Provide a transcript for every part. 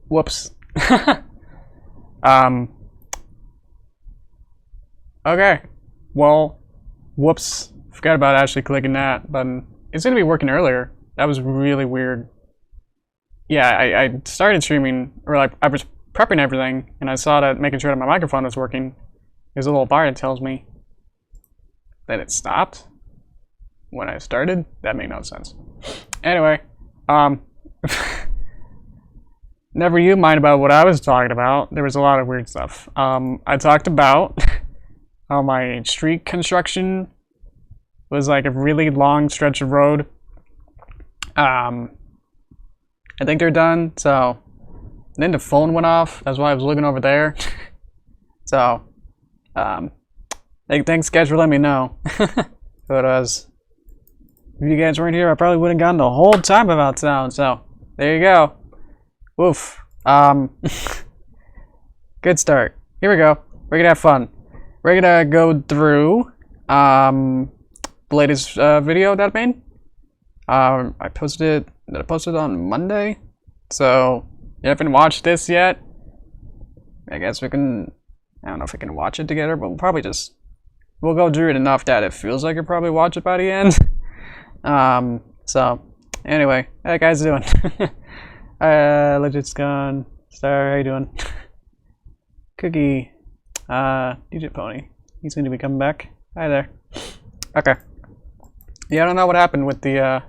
Whoops. Okay. Well, whoops. Forgot about actually clicking that button. It's gonna be working earlier. That was really weird. Yeah, I started streaming, or like I was prepping everything, and I saw that making sure that my microphone was working. There's a little bar that tells me that it stopped when I started. That made no sense. Anyway, never you mind about what I was talking about. There was a lot of weird stuff. I talked about how my street construction was like a really long stretch of road. I think they're done, so then the phone went off. That's why I was looking over there. So, thanks guys for letting me know. But if you guys weren't here, I probably wouldn't gotten the whole time about sound. So, there you go. Woof. Good start. Here we go. We're gonna have fun. We're gonna go through the latest video that I made. I posted it on Monday, so you haven't watched this yet. I guess we can. I don't know if we can watch it together, but we'll go through it enough that it feels like you'll probably watch it by the end. So anyway, how you guys doing? Legit's gone. Star, how you doing? Cookie, DJ Pony. He's going to be coming back. Hi there. Okay. Yeah, I don't know what happened with the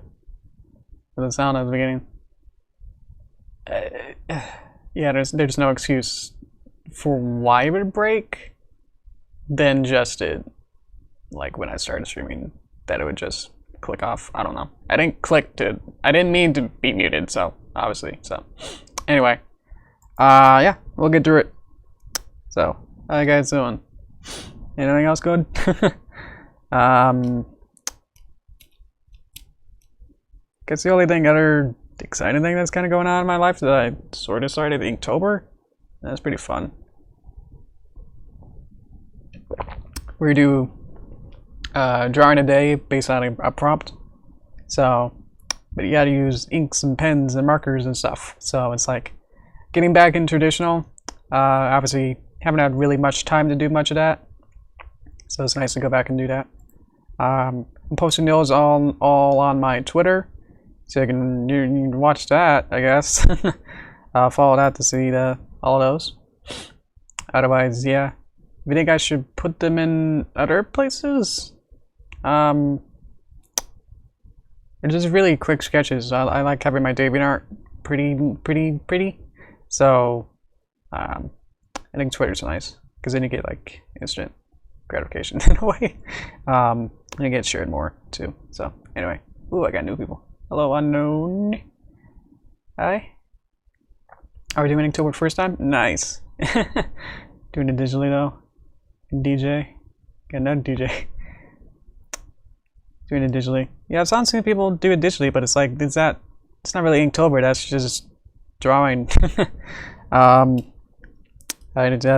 sound at the beginning. Yeah, there's no excuse for why it would break, than just it, like when I started streaming, that it would just click off. I don't know. I didn't mean to be muted, so obviously. So anyway, yeah, we'll get through it. So how you guys doing? Anything else good? Guess the only other exciting thing that's kind of going on in my life that I sort of started in October. That's pretty fun. We do drawing a day based on a prompt. So, but you gotta use inks and pens and markers and stuff. So it's like getting back in traditional. Obviously, haven't had really much time to do much of that. So it's nice to go back and do that. I'm posting those all on my Twitter. So you can watch that, I guess. Follow that to see all of those. Otherwise, yeah. If you think I should put them in other places, they're just really quick sketches. I like having my DeviantArt pretty. So I think Twitter's nice because then you get like instant gratification in a way. And you get shared more too. So anyway, ooh, I got new people. Hello, unknown. Hi. Are we doing October first time? Nice. Doing it digitally though. DJ. Got another DJ. Doing it digitally. Yeah, I've seen people do it digitally, but it's like, it's not really Inktober, that's just drawing. As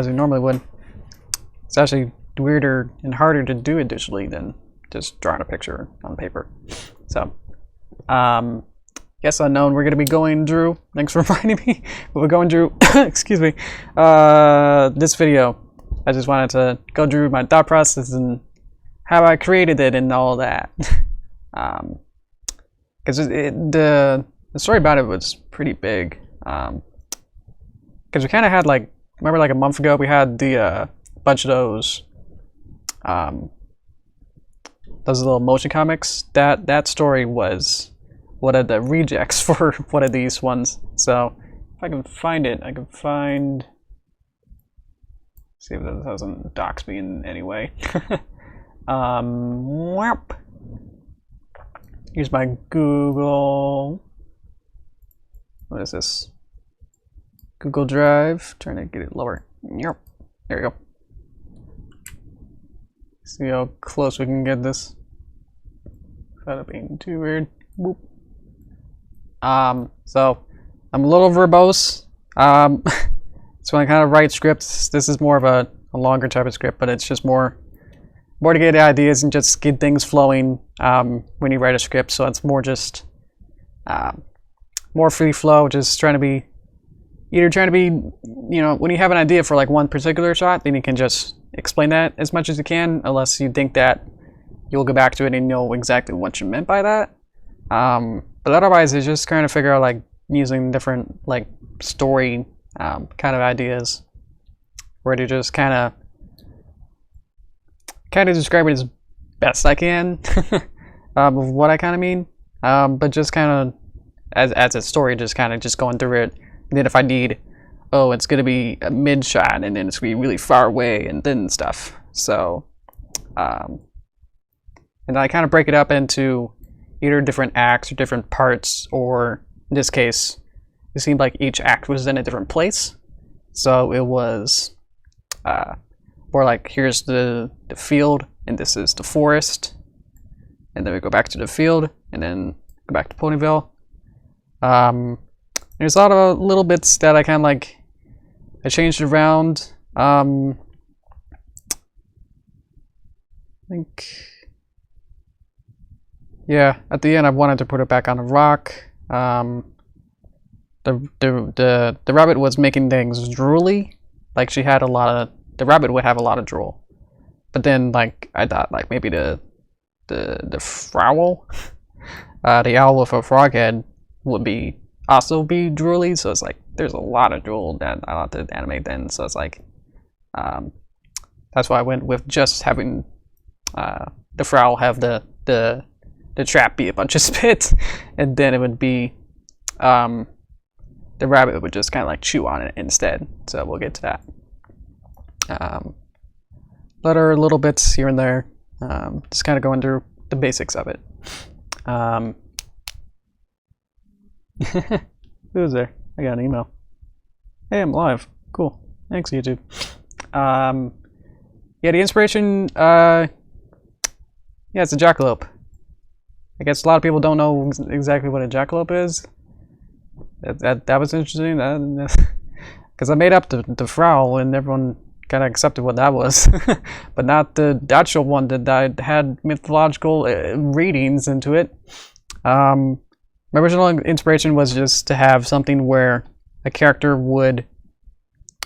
we normally would. It's actually weirder and harder to do it digitally than just drawing a picture on paper. So, yes, unknown, we're going to be going through, thanks for reminding me, but we're going through, excuse me, this video. I just wanted to go through my thought process and how I created it and all that. Because the story about it was pretty big. Because we kind of had like, remember like a month ago, we had the bunch of those little motion comics. That story was one of the rejects for one of these ones. So if I can find it, I can find. See if this doesn't dox me in any way. Here's my Google. What is this? Google Drive. Trying to get it lower. Yep. There we go. See how close we can get this without it being too weird. Boop. So I'm a little verbose. So when I kind of write scripts, this is more of a longer type of script, but it's just more to get ideas and just get things flowing when you write a script. So it's more just more free flow, just trying to be either trying to be, you know, when you have an idea for like one particular shot, then you can just explain that as much as you can, unless you think that you'll go back to it and know exactly what you meant by that. But otherwise, it's just trying to figure out like using different like story kind of ideas, where to just kind of describe it as best I can of what I kind of mean, but just kind of as a story, just kind of just going through it. And then if I need, oh, it's gonna be a mid shot, and then it's gonna be really far away, and then stuff. So, and I kind of break it up into either different acts or different parts, or in this case, it seemed like each act was in a different place. So it was more like, here's the field, and this is the forest, and then we go back to the field, and then go back to Ponyville. There's a lot of little bits that I kind of like, I changed around. I think, yeah, at the end I wanted to put it back on a rock. The rabbit was making things drooly, like she had a lot of, the rabbit would have a lot of drool. But then like I thought like maybe the fowl, the owl with a frog head would be also be drooly, so it's like there's a lot of drool that I like to animate then, so it's like that's why I went with just having the fowl have the trap be a bunch of spit, and then it would be the rabbit would just kind of like chew on it instead. So we'll get to that. Other little bits here and there, just kind of going through the basics of it. Who was there? I got an email. Hey, I'm live. Cool. Thanks, YouTube. Yeah, the inspiration, yeah, it's a jackalope. I guess a lot of people don't know exactly what a jackalope is. That was interesting. Because I made up the fowl, and everyone kind of accepted what that was, but not the actual one that I had mythological readings into it. My original inspiration was just to have something where a character would,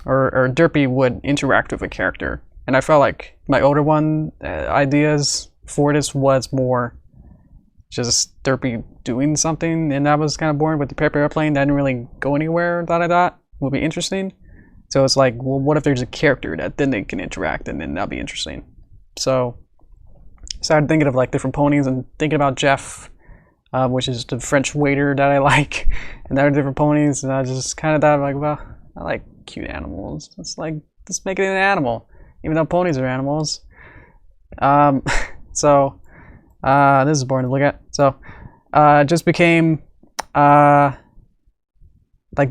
or Derpy would interact with a character, and I felt like my older one ideas for this was more just Derpy doing something, and that was kind of boring. With the paper airplane, that didn't really go anywhere that I thought would be interesting. So it's like, well, what if there's a character that then they can interact, and then that'll be interesting. So I started thinking of like different ponies, and thinking about Jeff, which is the French waiter that I like, and there are different ponies, and I just kind of thought like, well, I like cute animals. It's like, let's make it an animal, even though ponies are animals. So this is boring to look at. So it just became like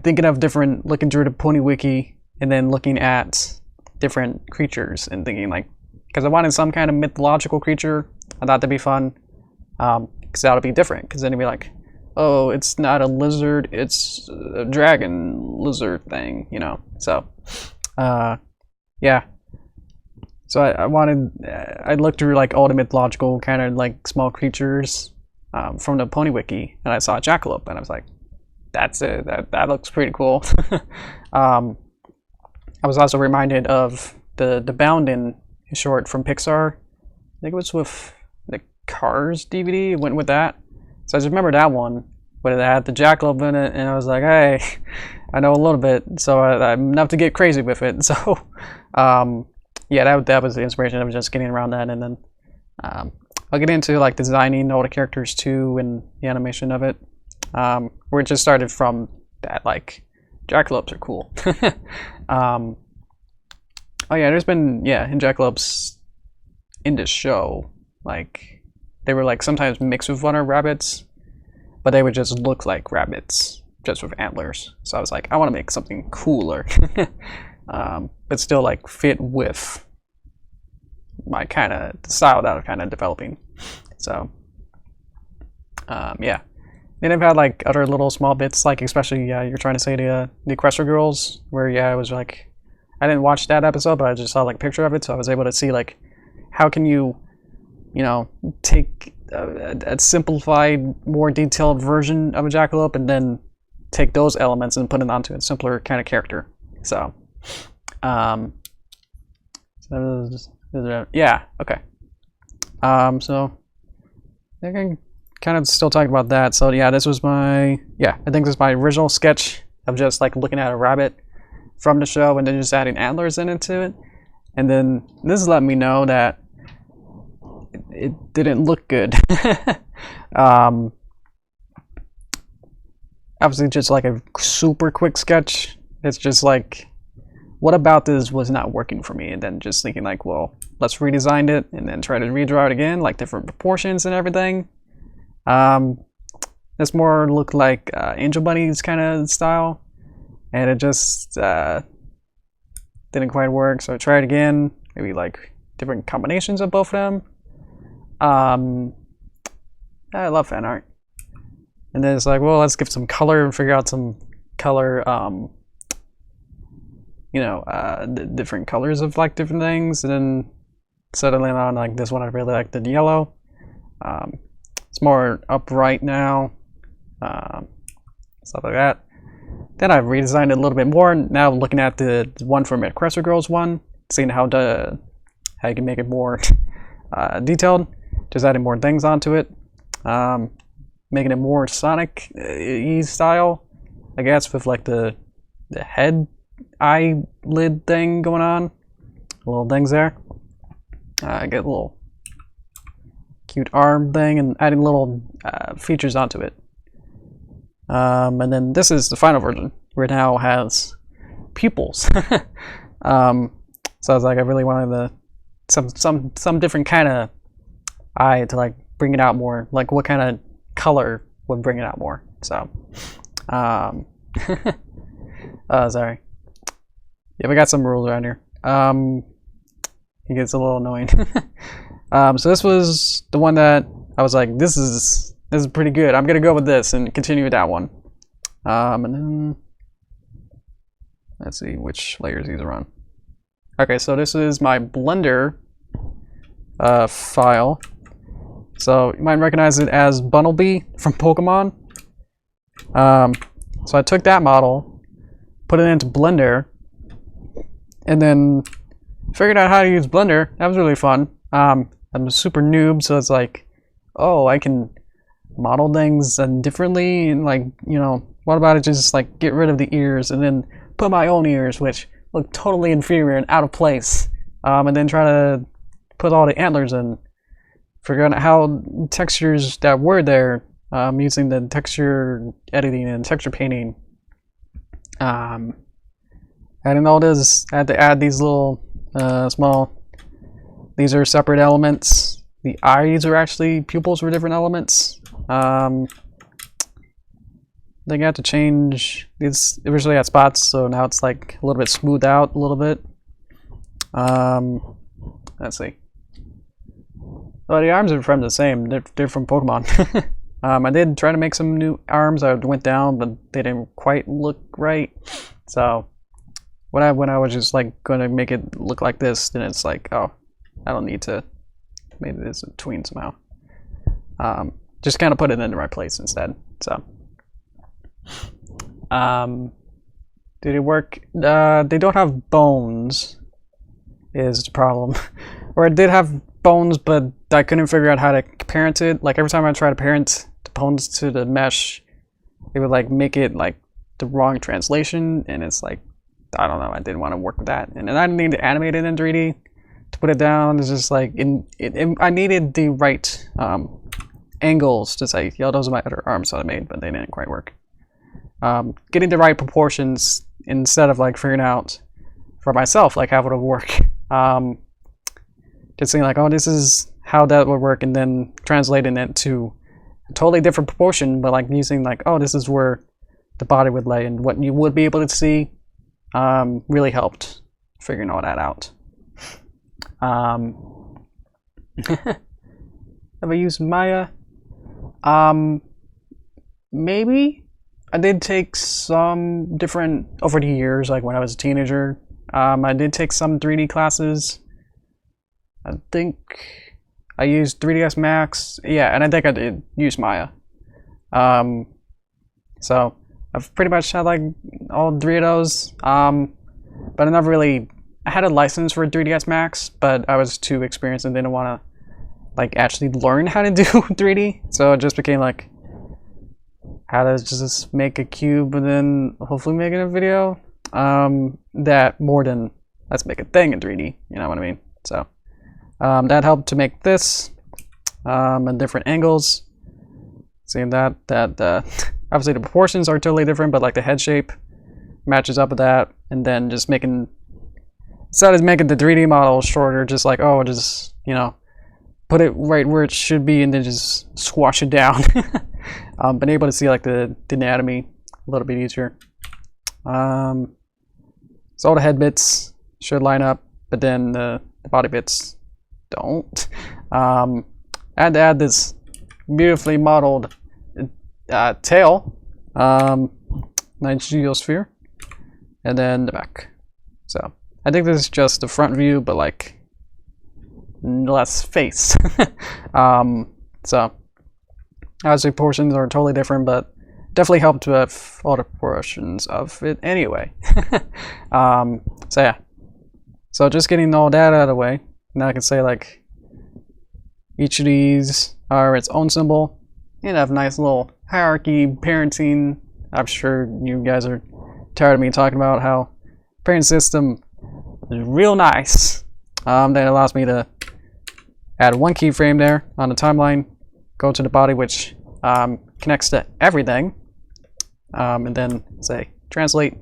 thinking of different, looking through the pony wiki, and then looking at different creatures and thinking like, because I wanted some kind of mythological creature. I thought that'd be fun, because that'll be different, because then it'd be like, oh, it's not a lizard, it's a dragon lizard thing, you know. So yeah, so I wanted, I looked through like all the mythological kind of like small creatures from the pony wiki, and I saw a jackalope, and I was like, that's it, that looks pretty cool. I was also reminded of the Boundin short from Pixar. I think it was with the Cars DVD. It went with that. So I just remember that one, but it had the jackalope in it, and I was like, hey, I know a little bit, so I'm enough to get crazy with it. So yeah, that was the inspiration of just getting around that, and then I'll get into like designing all the characters too, and the animation of it. Where it just started from that, like, jackalopes are cool. Oh yeah, there's been, yeah, in jackalopes in this show, like, they were like sometimes mixed with runner rabbits, but they would just look like rabbits, just with antlers. So I was like, I want to make something cooler, but still like fit with my kind of style that I'm kind of developing. So yeah. Then I've had like other little small bits, like especially, yeah, you're trying to say the Equestria Girls, where, yeah, I was like, I didn't watch that episode, but I just saw like a picture of it, so I was able to see like, how can you know, take a simplified, more detailed version of a jackalope, and then take those elements and put it onto a simpler kind of character. So, yeah, okay. So I can kind of still talk about that. So yeah, this was my, I think this is my original sketch of just like looking at a rabbit from the show and then just adding antlers into it. And then this is letting me know that it didn't look good. Obviously just like a super quick sketch. It's just like, what about this was not working for me? And then just thinking like, well, let's redesign it and then try to redraw it again, like different proportions and everything. This more looked like Angel Bunny's kind of style, and it just didn't quite work. So I tried again, maybe like different combinations of both of them. I love fan art. And then it's like, well, let's give some color and figure out some color, different colors of like different things. And then settling on like this one, I really like the yellow. It's more upright now, stuff like that. Then I redesigned it a little bit more. Now looking at the one from Aggressor Girls one, seeing how you can make it more detailed, just adding more things onto it. Making it more Sonic-y style, I guess, with like the head eyelid thing going on. Little things there. I get a little cute arm thing and adding little features onto it. And then this is the final version, where it now has pupils. So I was like, I really wanted some different kind of eye to like bring it out more. Like what kind of color would bring it out more. So, sorry. Yeah, we got some rules around here. It gets a little annoying. So this was the one that I was like, this is pretty good. I'm gonna go with this and continue with that one. And then let's see which layers these are on. Okay, so this is my Blender file. So you might recognize it as Bunnelby from Pokemon. So I took that model, put it into Blender, and then figured out how to use Blender. That was really fun. I'm a super noob, so it's like, oh, I can model things differently, and like, what about it just like get rid of the ears and then put my own ears, which look totally inferior and out of place, and then try to put all the antlers in. Figure out how textures that were there, using the texture editing and texture painting. Adding all this, I had to add these little small, these are separate elements. The eyes are actually pupils for different elements. I think I had to change these. Originally had spots, so now it's like a little bit smoothed out a little bit. Let's see. Well, the arms are from the same. They're from Pokemon. I did try to make some new arms. I went down, but they didn't quite look right. So when I was just like going to make it look like this, then it's like, oh, I don't need to make this a tween somehow. Just kind of put it in the right place instead. So did it work? They don't have bones is the problem. Or it did have bones, but I couldn't figure out how to parent it. Like every time I try to parent the bones to the mesh, it would like make it like the wrong translation, and it's like, I don't know, I didn't want to work with that. And then I need to animate it in 3D to put it down. It's just like I needed the right angles to say, yo, those are my other arms that I made, but they didn't quite work. Getting the right proportions instead of like figuring out for myself like how it would work. Just saying like, oh, this is how that would work, and then translating it to a totally different proportion, but like using like, oh, this is where the body would lay and what you would be able to see, really helped figuring all that out. Have I used Maya? Maybe. I did take some different, over the years, like when I was a teenager, I did take some 3D classes. I think I used 3ds Max. Yeah, and I think I did use Maya. So I've pretty much had like all 3 of those, but I never really. I had a license for 3ds Max, but I was too experienced and didn't want to like actually learn how to do 3D, so it just became like how to just make a cube and then hopefully make it a video. That more than let's make a thing in 3D, you know what I mean? So that helped to make this at different angles. Seeing that obviously the proportions are totally different, but like the head shape matches up with that, and then just making instead of making the 3D model shorter, just like just put it right where it should be and then just squash it down. Been able to see like the anatomy a little bit easier. So all the head bits should line up, but then the body bits don't. I had to add this beautifully modeled tail, nice geosphere, and then the back. So I think this is just the front view, but like less face. So obviously portions are totally different, but definitely helped with all the portions of it anyway. So yeah, so just getting all that out of the way, now I can say like each of these are its own symbol and have nice little hierarchy, parenting. I'm sure you guys are tired of me talking about how parent system is real nice. That allows me to add one keyframe there on the timeline, go to the body, which connects to everything, and then say translate.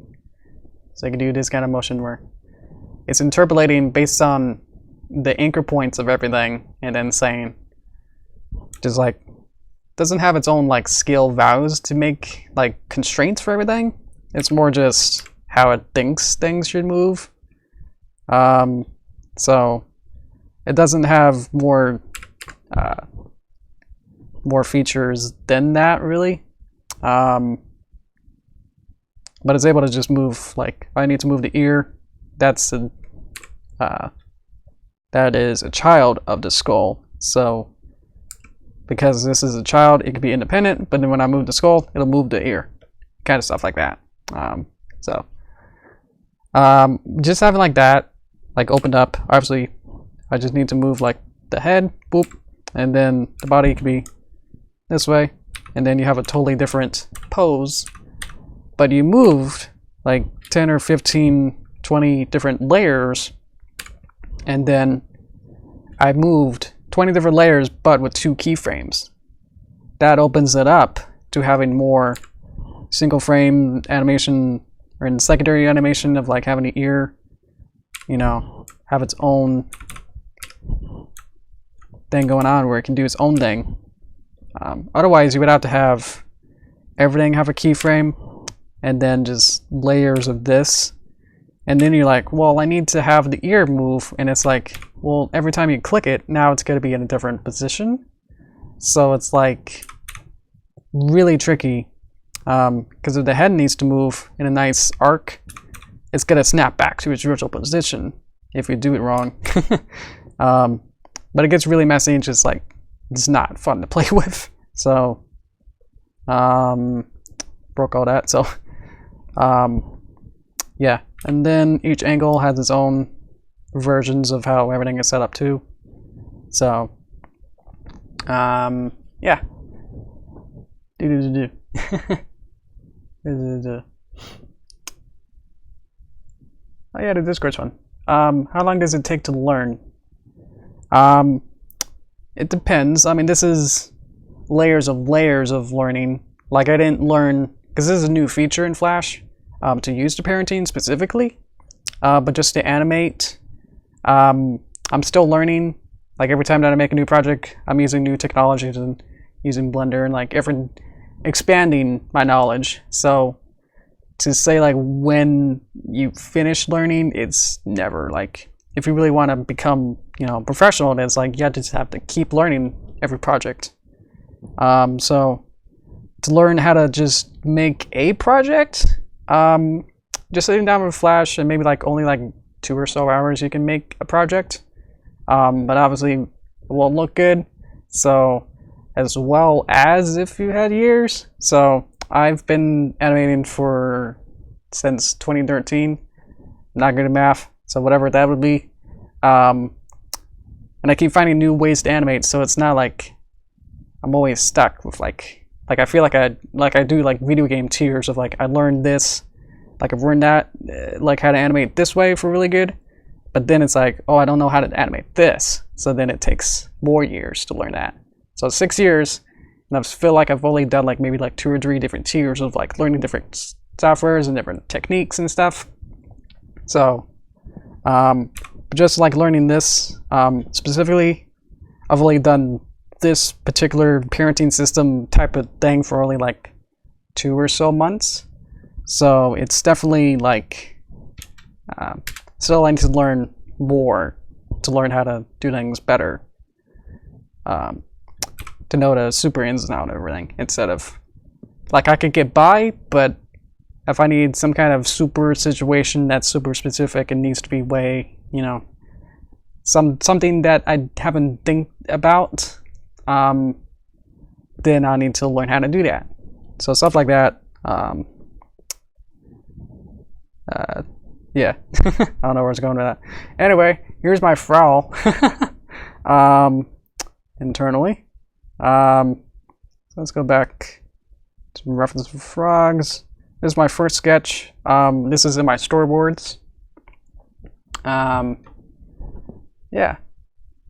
So I can do this kind of motion where it's interpolating based on the anchor points of everything, and then saying, just like, doesn't have its own like scale values to make like constraints for everything. It's more just how it thinks things should move. So it doesn't have more features than that really. But it's able to just move, like I need to move the ear. That is a child of the skull. So because this is a child, it can be independent, but then when I move the skull, it'll move the ear. Kind of stuff like that. Just having like that, like opened up, obviously I just need to move like the head, boop, and then the body could be this way, and then you have a totally different pose, but you moved like 10 or 15, 20 different layers, and then I moved 20 different layers but with 2 keyframes. That opens it up to having more single frame animation, or in secondary animation of like having the ear, have its own thing going on where it can do its own thing. Otherwise you would have to have everything have a keyframe and then just layers of this, and then you're like, well, I need to have the ear move, and it's like, well, every time you click it, now it's going to be in a different position. So it's like really tricky, because if the head needs to move in a nice arc, it's going to snap back to its original position if you do it wrong. But it gets really messy and just like, it's not fun to play with. So broke all that. So yeah, and then each angle has its own versions of how everything is set up too. So yeah. Oh yeah, the Discord one. How long does it take to learn? It depends. I mean, this is layers of learning. Like I didn't learn, because this is a new feature in Flash, to use the parenting specifically, but just to animate, I'm still learning. Like every time that I make a new project, I'm using new technologies and using Blender and like expanding my knowledge. So to say like when you finish learning, it's never. Like if you really want to become, professional, then it's like you just have to keep learning every project. So to learn how to just make a project, just sitting down with Flash and maybe like only like 2 or so hours you can make a project. But obviously it won't look good. So as well as if you had years. So I've been animating since 2013. Not good at math, so whatever that would be. And I keep finding new ways to animate, so it's not like I'm always stuck with like I feel like I do like video game tiers of like I learned this, like I've learned that, like how to animate this way for really good, but then it's like, oh, I don't know how to animate this, so then it takes more years to learn that. So 6 years, and I feel like I've only done like maybe like 2 or 3 different tiers of like learning different softwares and different techniques and stuff. So just like learning this specifically, I've only done this particular parenting system type of thing for only like 2 or so months. So it's definitely like still I need to learn more to learn how to do things better, to know the super ins and out of everything, instead of like I could get by, but if I need some kind of super situation that's super specific and needs to be way, you know, something that I haven't think about, then I need to learn how to do that. So stuff like that. Yeah, I don't know where it's going with that. Anyway, here's my Frowl internally. So let's go back to reference for frogs. This is my first sketch. This is in my storyboards. Yeah.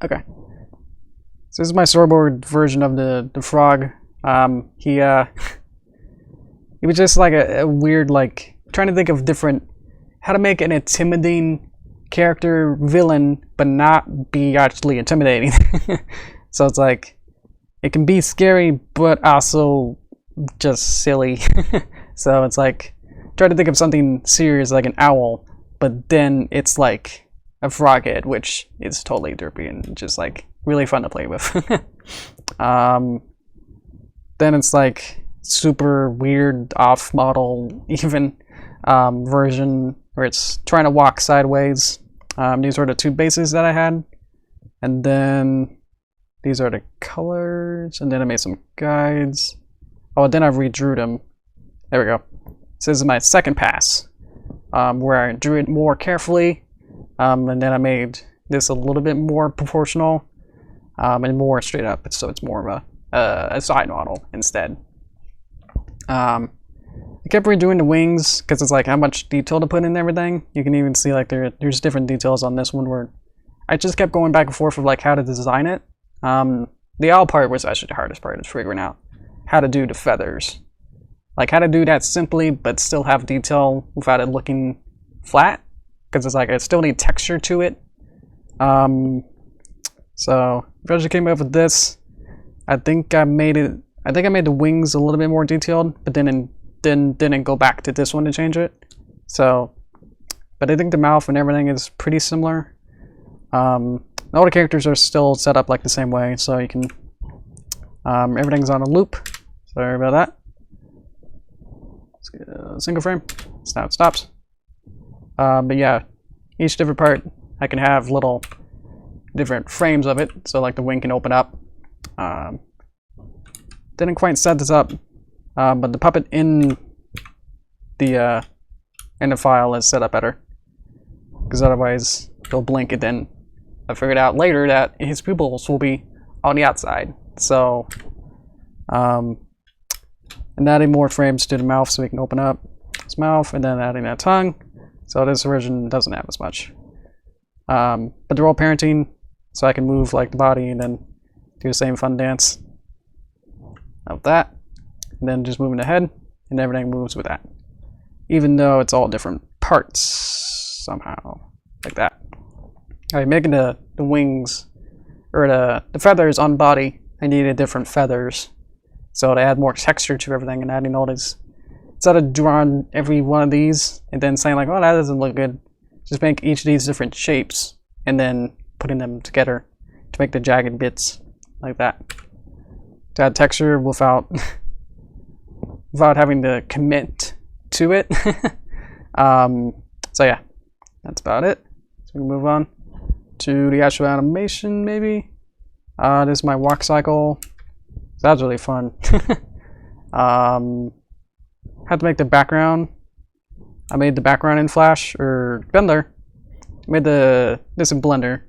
Okay. So this is my storyboard version of the frog. He was just like a weird, like, trying to think of different, how to make an intimidating character villain, but not be actually intimidating. So it's like, it can be scary, but also just silly. So it's like, try to think of something serious like an owl, but then it's like a frog head, which is totally derpy and just like really fun to play with. Then it's like super weird off model even version where it's trying to walk sideways. These were the 2 bases that I had, and then these are the colors, and then I made some guides. Oh, and then I redrew them. There we go. So this is my second pass, where I drew it more carefully, and then I made this a little bit more proportional, and more straight up, so it's more of a side model instead. I kept redoing the wings because it's like how much detail to put in everything. You can even see like there's different details on this one where I just kept going back and forth of like how to design it. The owl part was actually the hardest part, is figuring out how to do the feathers. Like how to do that simply, but still have detail without it looking flat. Because it's like I still need texture to it. So eventually came up with this. I think I made the wings a little bit more detailed, but then didn't go back to this one to change it. So, but I think the mouth and everything is pretty similar. All the characters are still set up like the same way, so you can. Everything's on a loop. Sorry about that. Let's get a single frame. So now it stops. But yeah, each different part, I can have little different frames of it, so like the wing can open up. Didn't quite set this up, but the puppet in the file is set up better, because otherwise he'll blink, and then I figured out later that his pupils will be on the outside. So, and adding more frames to the mouth so he can open up his mouth, and then adding that tongue. So this version doesn't have as much. But they're all parenting, so I can move like the body and then do the same fun dance of that. And then just moving the head, and everything moves with that. Even though it's all different parts somehow, like that. Alright, making the wings, or the feathers on body, I needed different feathers. So to add more texture to everything and adding all these, instead of drawing every one of these and then saying like, oh, that doesn't look good, just make each of these different shapes and then putting them together to make the jagged bits like that. To add texture without without having to commit to it. So yeah, that's about it. So we can move on to the actual animation maybe. This is my walk cycle. So that was really fun. had to make the background. I made the background in Flash or Blender. I made this in Blender.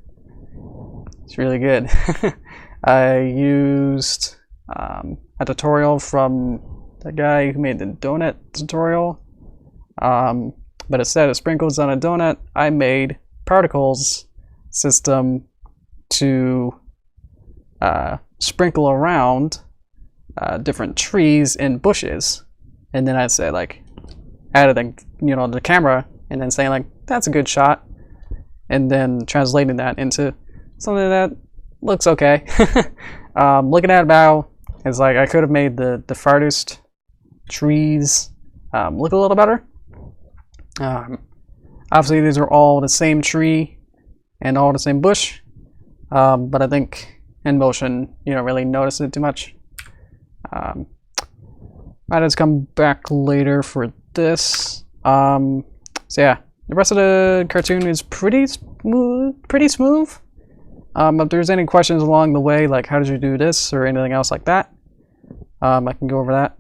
It's really good. I used a tutorial from the guy who made the donut tutorial. But instead of sprinkles on a donut, I made particles system to sprinkle around different trees and bushes, and then I'd say like added the camera and then saying like that's a good shot, and then translating that into something that looks okay. Looking at it now, it's like I could have made the farthest trees look a little better. Obviously these are all the same tree and all the same bush, but I think in motion you don't really notice it too much. Might just come back later for this. So yeah, the rest of the cartoon is pretty smooth. If there's any questions along the way, like how did you do this or anything else like that, I can go over that,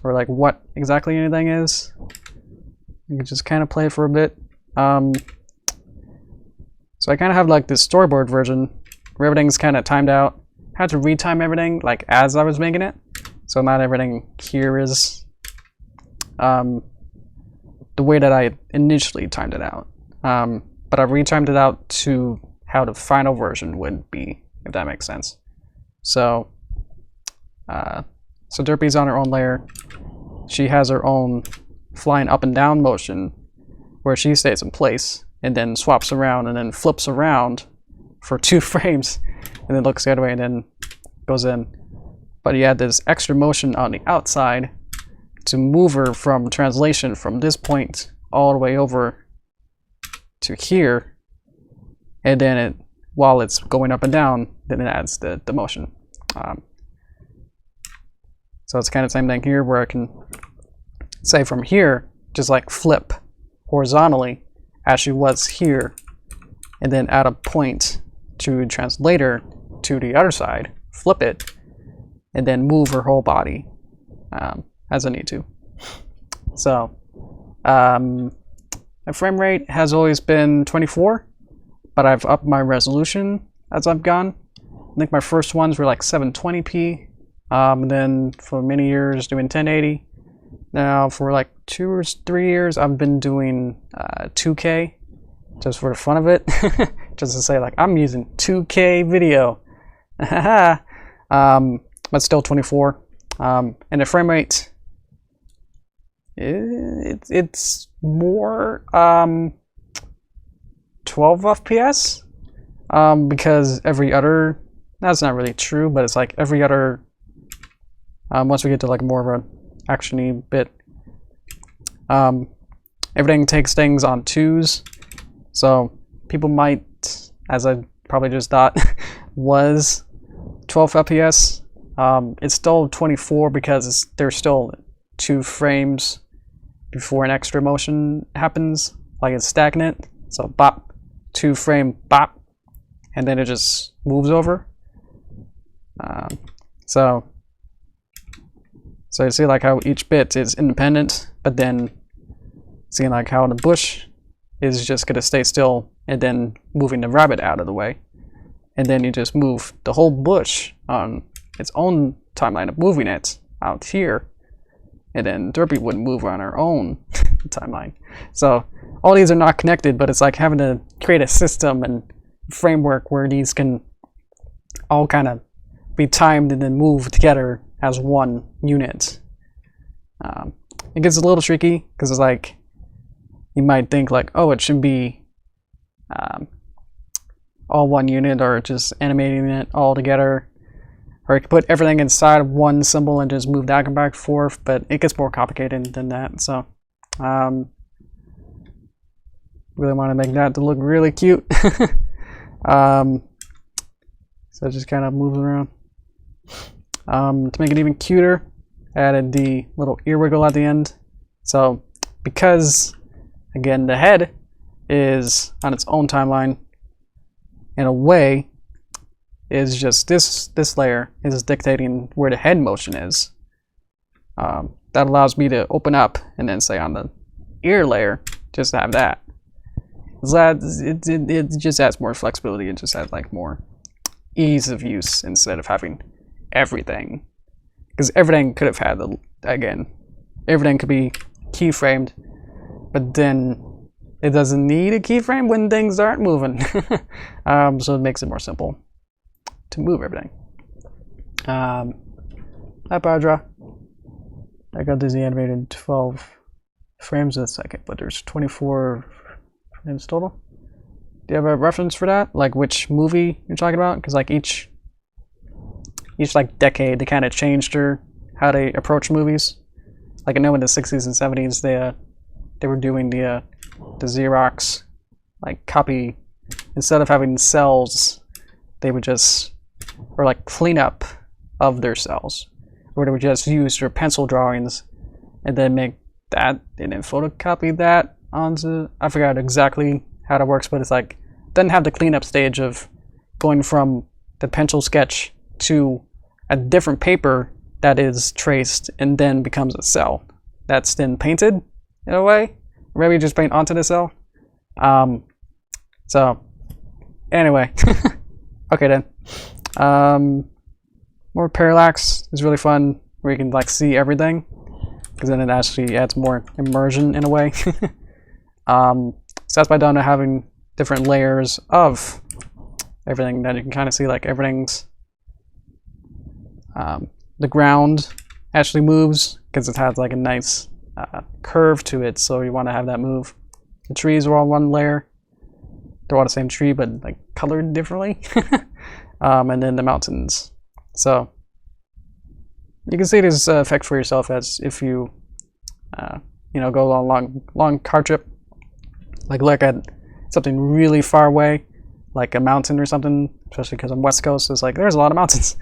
or like what exactly anything is. You can just kind of play for a bit. So I kind of have like this storyboard version where everything's kind of timed out. I had to retime everything like as I was making it, so not everything here is the way that I initially timed it out. But I retimed it out to how the final version would be, if that makes sense. So, so Derpy's on her own layer. She has her own flying up and down motion where she stays in place and then swaps around and then flips around for 2 frames and then looks the other way and then goes in. But you add this extra motion on the outside to move her from translation from this point all the way over to here, and then it, while it's going up and down, then it adds the motion. So it's kind of the same thing here where I can say from here, just like flip horizontally as she was here, and then add a point to translator to the other side, flip it, and then move her whole body as I need to. So my frame rate has always been 24, but I've upped my resolution as I've gone. I think my first ones were like 720p, and then for many years doing 1080. Now for like 2 or 3 years I've been doing 2K, just for the fun of it. Just to say like I'm using 2K video. But still 24. And the frame rate, it's more 12 FPS, because every other, that's not really true, but it's like every other, once we get to like more of an action-y bit, everything takes things on 2s, so people might, as I probably just thought, was 12 FPS. It's still 24 because there's still 2 frames before an extra motion happens, like it's stagnant. So bop, 2 frame bop, and then it just moves over. So you see like how each bit is independent, but then seeing like how the bush is just gonna stay still and then moving the rabbit out of the way, and then you just move the whole bush on its own timeline of moving it out here, and then Derpy would move on her own timeline. So all these are not connected, but it's like having to create a system and framework where these can all kind of be timed and then move together as one unit. It gets a little tricky because it's like you might think like, oh, it should be all one unit, or just animating it all together, or you can put everything inside of one symbol and just move that back and forth, but it gets more complicated than that. So really want to make that to look really cute. So just kind of move it around. To make it even cuter, I added the little ear wiggle at the end. So because again the head is on its own timeline, in a way is just this layer is dictating where the head motion is. that allows me to open up and then say on the ear layer, just have that. It just adds more flexibility. It just adds like more ease of use instead of having everything. Because everything could have had, again, everything could be keyframed, but then it doesn't need a keyframe when things aren't moving. So it makes it more simple to move everything. Hi, Padra. I got this animated 12 frames a second, but there's 24 frames total. Do you have a reference for that? Like which movie you're talking about? Because like each like decade they kind of changed how they approach movies. Like I know in the 60s and 70s they were doing the Xerox like copy, instead of having cells, they would just, or like cleanup of their cells, or they would just use their pencil drawings and then make that and then photocopy that onto, I forgot exactly how that works, but it's like doesn't have the cleanup stage of going from the pencil sketch to a different paper that is traced and then becomes a cell that's then painted in a way, or maybe just paint onto the cell. So anyway, okay then. More parallax is really fun, where you can like see everything, because then it actually adds more immersion in a way. So that's by down to having different layers of everything that you can kind of see, like everything's the ground actually moves because it has like a nice curve to it, so you want to have that move. The trees are all one layer, they're all the same tree but like colored differently. And then the mountains, so you can see this effect for yourself as if you you know, go on a long car trip, like look at something really far away, like a mountain or something, especially because I'm West Coast, it's like there's a lot of mountains.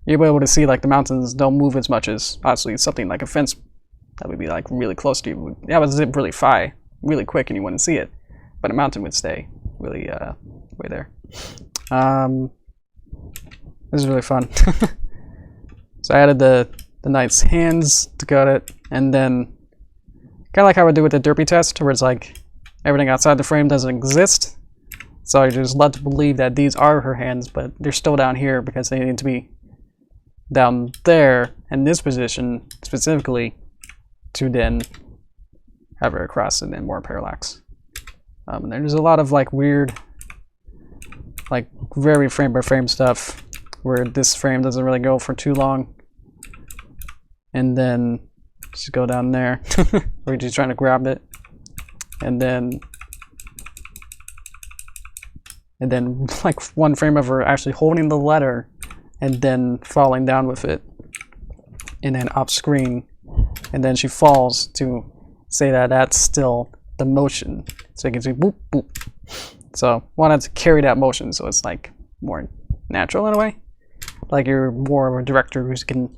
You'll be able to see like the mountains don't move as much as obviously something like a fence that would be like really close to you. That would zip really far, really quick, and you wouldn't see it, but a mountain would stay really way there. This is really fun. So I added the nice hands to cut it, and then kind of like how I do with the Derpy test, where it's like everything outside the frame doesn't exist. So I just led to believe that these are her hands, but they're still down here because they need to be down there in this position specifically to then have her across and then more parallax. And there's a lot of like weird, like very frame by frame stuff where this frame doesn't really go for too long, and then just go down there where you're just trying to grab it, and then like one frame of her actually holding the letter and then falling down with it, and then off screen, and then she falls to say that that's still the motion, so you can see boop boop. So wanted to carry that motion so it's like more natural in a way, like you're more of a director who can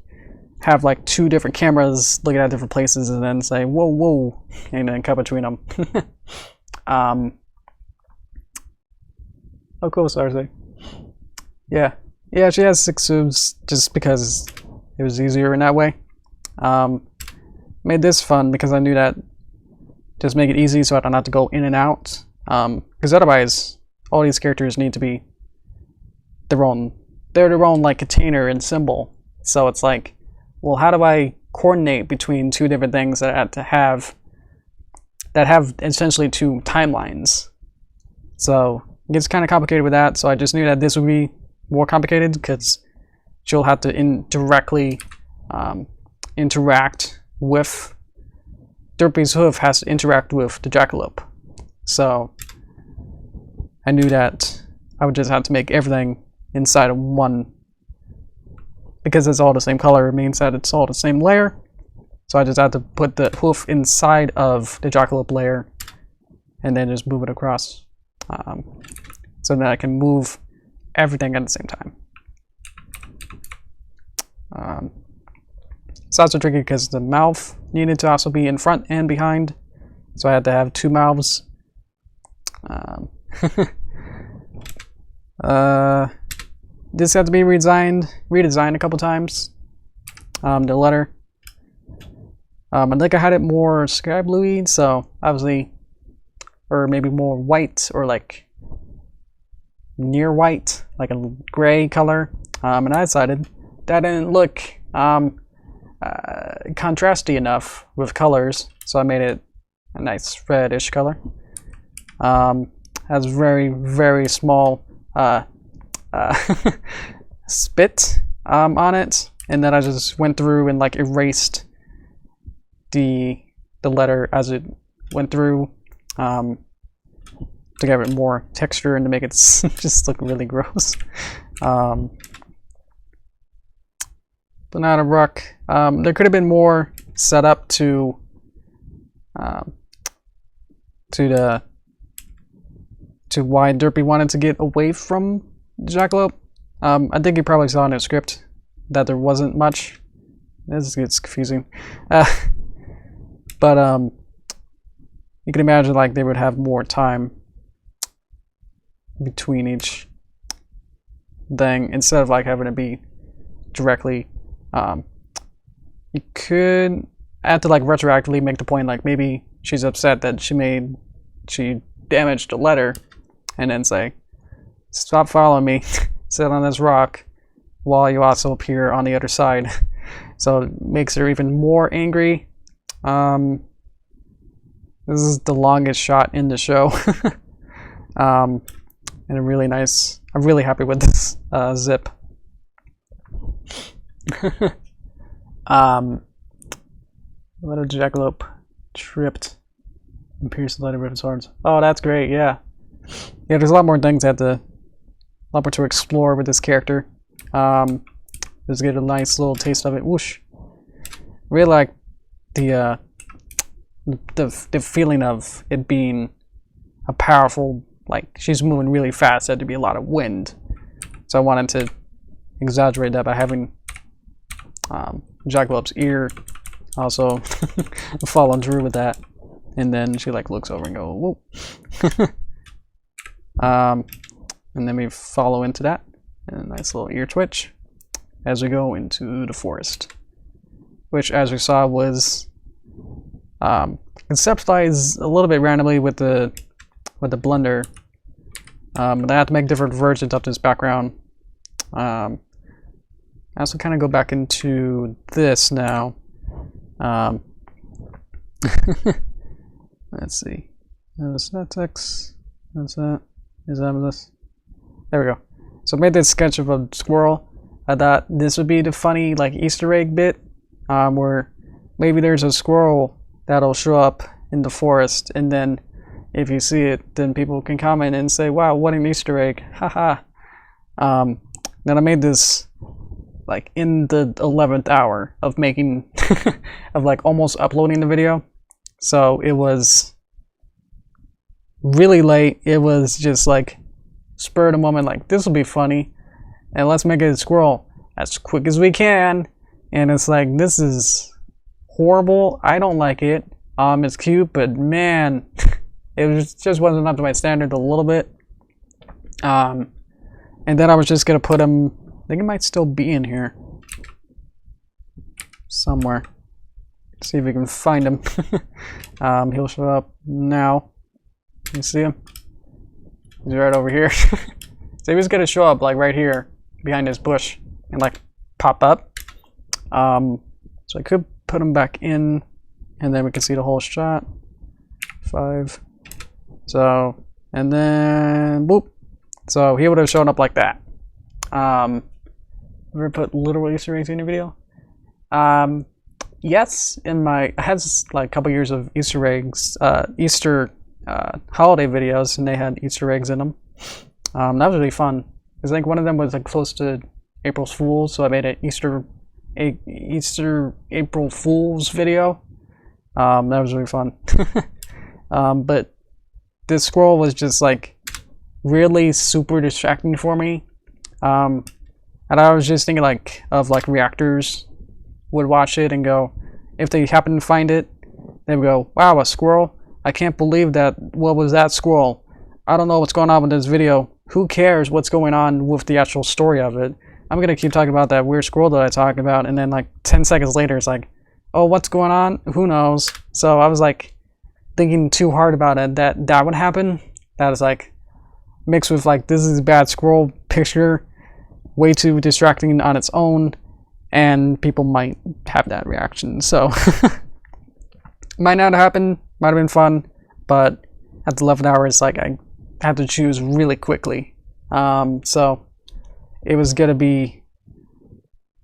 have like two different cameras looking at different places and then say whoa whoa and then cut between them. Oh cool, Sarsay. Yeah, she has 6 hooves just because it was easier in that way. Made this fun because I knew that just make it easy so I don't have to go in and out, because otherwise all these characters need to be their own like container and symbol. So it's like, well, how do I coordinate between two different things that I had to have that have essentially two timelines? So it gets kind of complicated with that, so I just knew that this would be more complicated because she'll have to directly interact with, Derpy's hoof has to interact with the jackalope. So I knew that I would just have to make everything inside of one, because it's all the same color, it means that it's all the same layer. So I just had to put the hoof inside of the jackalope layer and then just move it across, so that I can move everything at the same time. It's also tricky because the mouth needed to also be in front and behind, so I had to have 2 mouths. This had to be redesigned a couple times. The letter, I think I had it more sky bluey, so obviously, or maybe more white, or like near white, like a gray color. And I decided that didn't look contrasty enough with colors, so I made it a nice reddish color. Has very, very small spit on it, and then I just went through and like erased the letter as it went through, to give it more texture and to make it just look really gross. Banana rock. There could have been more set up to why Derpy wanted to get away from Jackalope. I think you probably saw in the script that there wasn't much. This gets confusing. But you can imagine like they would have more time between each thing instead of like having to be directly. You could have to like retroactively make the point like maybe she's upset that she damaged a letter, and then say, "Stop following me, sit on this rock," while you also appear on the other side. So it makes her even more angry. This is the longest shot in the show. And a really nice, I'm really happy with this zip. Let a jackalope tripped and pierced the letter with his horns. Oh, that's great, yeah. Yeah, there's a lot more things I have to, a lot more to explore with this character. Just get a nice little taste of it. Whoosh. Really like the feeling of it being a powerful, like she's moving really fast. There had to be a lot of wind, so I wanted to exaggerate that by having Jackalope's ear also follow through with that, and then she like looks over and go whoa. And then we follow into that, and a nice little ear twitch as we go into the forest, which, as we saw, was conceptualized a little bit randomly with the blender. But I have to make different versions of this background. I also kind of go back into this now. Let's see. That's Cintiq. That's that. Is that this? There we go. So I made this sketch of a squirrel. I thought this would be the funny like Easter egg bit, where maybe there's a squirrel that'll show up in the forest, and then if you see it, then people can comment and say, "Wow, what an Easter egg!" Haha. Then I made this like in the 11th hour of making, of like almost uploading the video. So it was really late. It was just like spur of the moment, like this will be funny, and let's make it a squirrel as quick as we can. And it's like, this is horrible. I don't like it. It's cute, but man, it just wasn't up to my standard a little bit. And then I was just gonna put him. I think it might still be in here somewhere. See if we can find him. He'll show up now. You see him? He's right over here. So he was gonna show up like right here behind this bush and like pop up. So I could put him back in, and then we can see the whole shot. 5. So, and then boop. So he would have shown up like that. Ever put literal Easter eggs in your video? Yes, I had like a couple years of Easter eggs, Easter holiday videos, and they had Easter eggs in them. That was really fun. I think one of them was like close to April Fool's, so I made an Easter April Fool's video. That was really fun. But this squirrel was just like really super distracting for me. And I was just thinking like of like reactors would watch it and go, if they happen to find it, they would go, "Wow, a squirrel! I can't believe that. What was that squirrel? I don't know what's going on with this video. Who cares what's going on with the actual story of it? I'm gonna keep talking about that weird squirrel that I talked about," and then like 10 seconds later, it's like, oh, what's going on? Who knows? So I was like thinking too hard about it that would happen. That was like mixed with like this is a bad scroll picture, way too distracting on its own, and people might have that reaction. So might not happen, might have been fun, but at the 11 hours, like I had to choose really quickly. So it was gonna be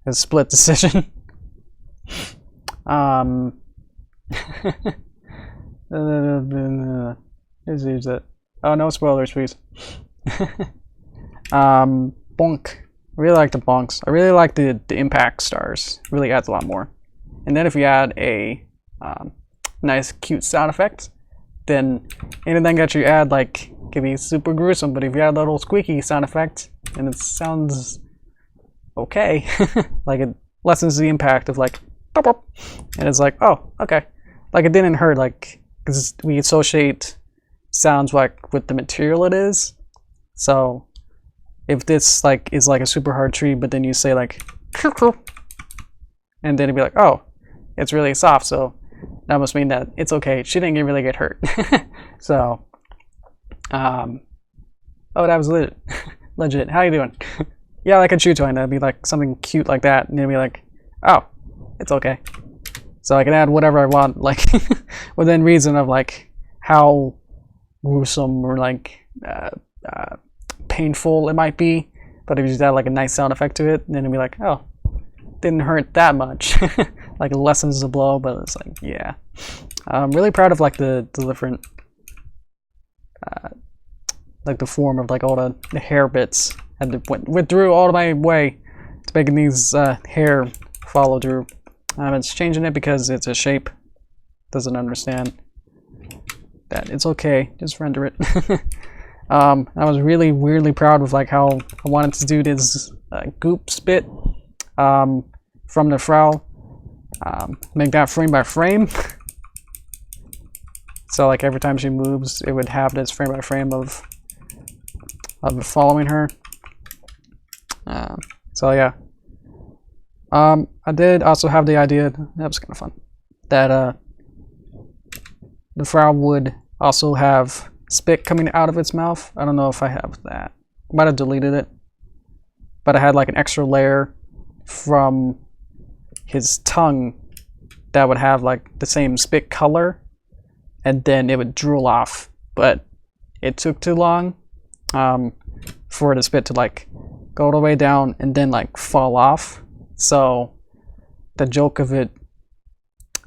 a split decision. Is it? Oh, no spoilers, please. Bonk. I really like the bonks. I really like the impact stars. It really adds a lot more. And then if you add a nice, cute sound effect, then anything that you add like can be super gruesome. But if you add a little squeaky sound effect, and it sounds okay, like it lessens the impact of like, pop, pop, and it's like, oh, okay, like it didn't hurt, like because we associate sounds like with the material it is. So if this like is like a super hard tree, but then you say like, and then it'd be like, oh, it's really soft, so that must mean that it's okay. She didn't really get hurt. So, oh, that was legit. Legit. How you doing? Yeah, like a chew toy. That'd be like something cute like that, and it'd be like, oh, it's okay. So I can add whatever I want, like within reason of like how gruesome or like painful it might be. But if you just add like a nice sound effect to it, then it'd be like, oh, didn't hurt that much. Like it lessens the blow, but it's like, yeah. I'm really proud of like the different like the form of like all the hair bits, and went through all my way to making these hair follow through. It's changing it because it's a shape. Doesn't understand that it's okay. Just render it. I was really weirdly proud of like how I wanted to do this goop spit from the Frau. Make that frame by frame. So like every time she moves, it would have this frame by frame of following her. So yeah. I did also have the idea, that was kind of fun, that the Frau would also have spit coming out of its mouth. I don't know if I have that. I might have deleted it. But I had like an extra layer from his tongue that would have like the same spit color, and then it would drool off. But it took too long for the spit to like go all the way down and then like fall off. So the joke of it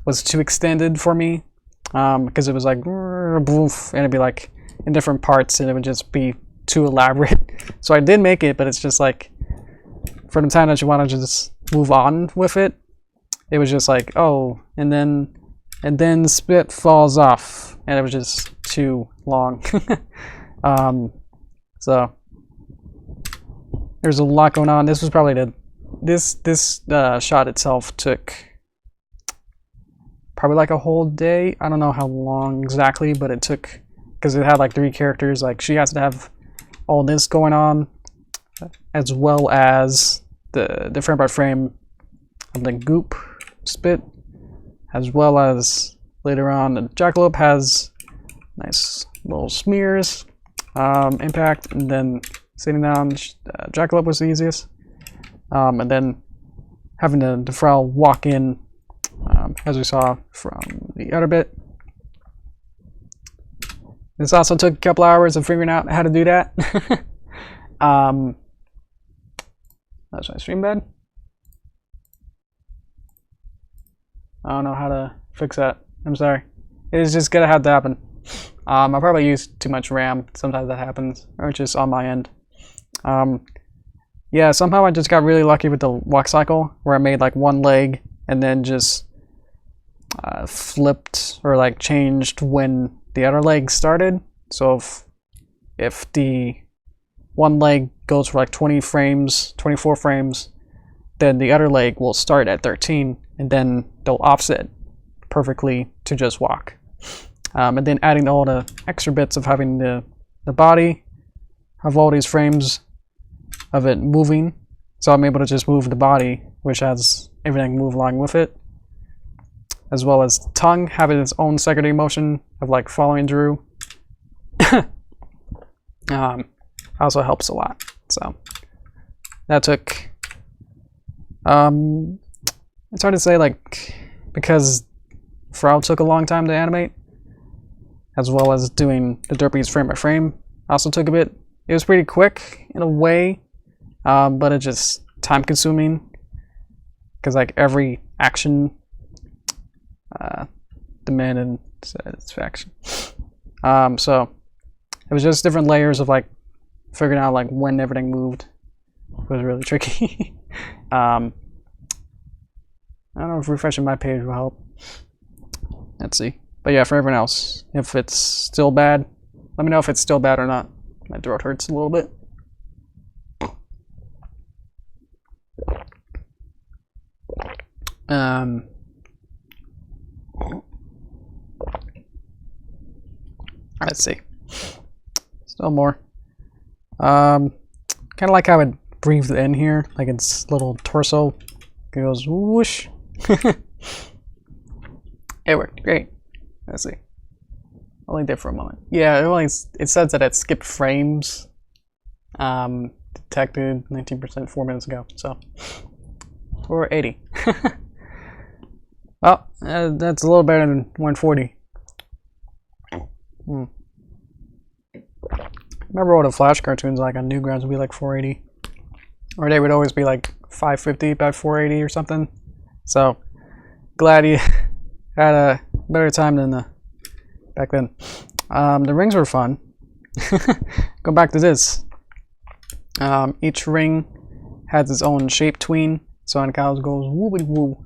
was too extended for me, because it was like boof, and it'd be like in different parts, and it would just be too elaborate. So I did make it, but it's just like for the time that you want to just move on with it, it was just like, oh, and then the spit falls off, and it was just too long. So there's a lot going on. This was probably this shot itself took probably like a whole day. I don't know how long exactly, but it took, because it had like 3 characters. Like she has to have all this going on, as well as the frame by frame of the goop spit, as well as later on the jackalope has nice little smears, impact, and then sitting down, jackalope was the easiest, and then having the Frau walk in, as we saw from the other bit. This also took a couple hours of figuring out how to do that. That's my stream bed. I don't know how to fix that. I'm sorry. It's just gonna have to happen. I probably used too much RAM. Sometimes that happens, or it's just on my end. Yeah, somehow I just got really lucky with the walk cycle, where I made like one leg and then just flipped or like changed when the other leg started. So if the one leg goes for like 20 frames, 24 frames, then the other leg will start at 13, and then they'll offset perfectly to just walk. And then adding all the extra bits of having the body, have all these frames of it moving, so I'm able to just move the body, which has everything move along with it. as well as tongue having its own secondary motion of like following through. Also helps a lot. So that took it's hard to say, like, because Frau took a long time to animate, as well as doing the Derpy's frame by frame also took a bit. It was pretty quick in a way, but it just time consuming because like every action demanded satisfaction. So it was just different layers of like figuring out like when everything moved. It was really tricky. I don't know if refreshing my page will help. Let's see. But yeah, for everyone else, if it's still bad, let me know if it's still bad or not. My throat hurts a little bit. Let's see. Still more. Kind of like how it breathed in here, like its little torso. It goes whoosh. It worked great. Let's see. Only did for a moment. Yeah, it says that it skipped frames. Detected 19% 4 minutes ago. So, or 80. Well, that's a little better than 140. Remember what the Flash cartoons like on Newgrounds would be like 480, or they would always be like 550 by 480 or something. So glad you had a better time than back then. The rings were fun. Go back to this. Each ring has its own shape tween, so it kind of goes woobity woo.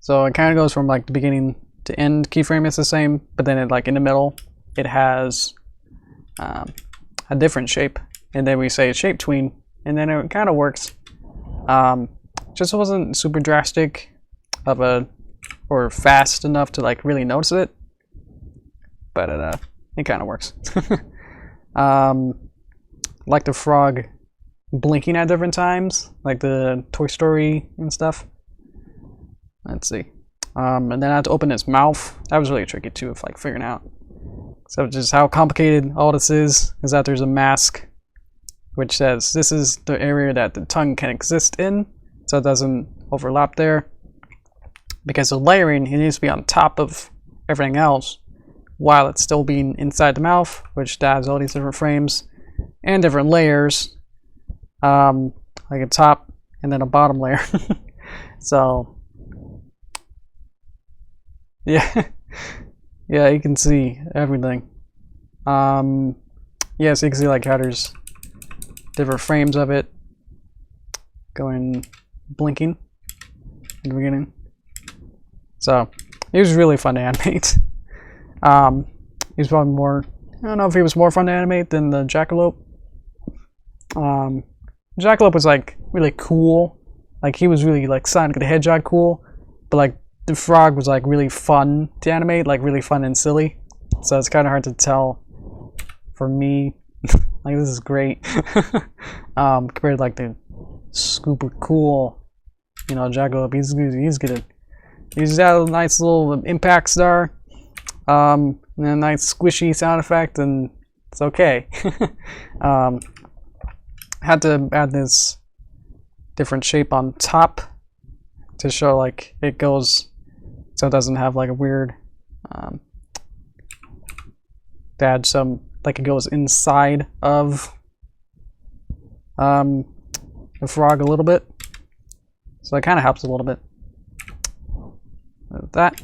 So it kind of goes from like the beginning to end keyframe is the same, but then it like in the middle it has a different shape, and then we say shape tween, and then it kind of works. Just wasn't super drastic of a or fast enough to like really notice it, but it kind of works. Like the frog blinking at different times, like the Toy Story and stuff. Let's see. And then I had to open its mouth. That was really tricky too, of like figuring out. So just how complicated all this is that there's a mask which says this is the area that the tongue can exist in, so it doesn't overlap there. Because the layering, it needs to be on top of everything else while it's still being inside the mouth, which has all these different frames and different layers, like a top and then a bottom layer. So yeah. Yeah, you can see everything. Yeah, so you can see like how there's different frames of it going blinking in the beginning. So it was really fun to animate. He was probably more, I don't know if he was more fun to animate than the Jackalope. Jackalope was like really cool. Like he was really like Sonic the Hedgehog cool, but like the frog was like really fun to animate, like really fun and silly. So it's kind of hard to tell for me. Like this is great compared to like the super cool, you know, Jackalope. He's good. He's got a nice little impact star, and a nice squishy sound effect, and it's okay. Had to add this different shape on top to show like it goes, so it doesn't have like a weird add some, like it goes inside of the frog a little bit, so it kind of helps a little bit with that.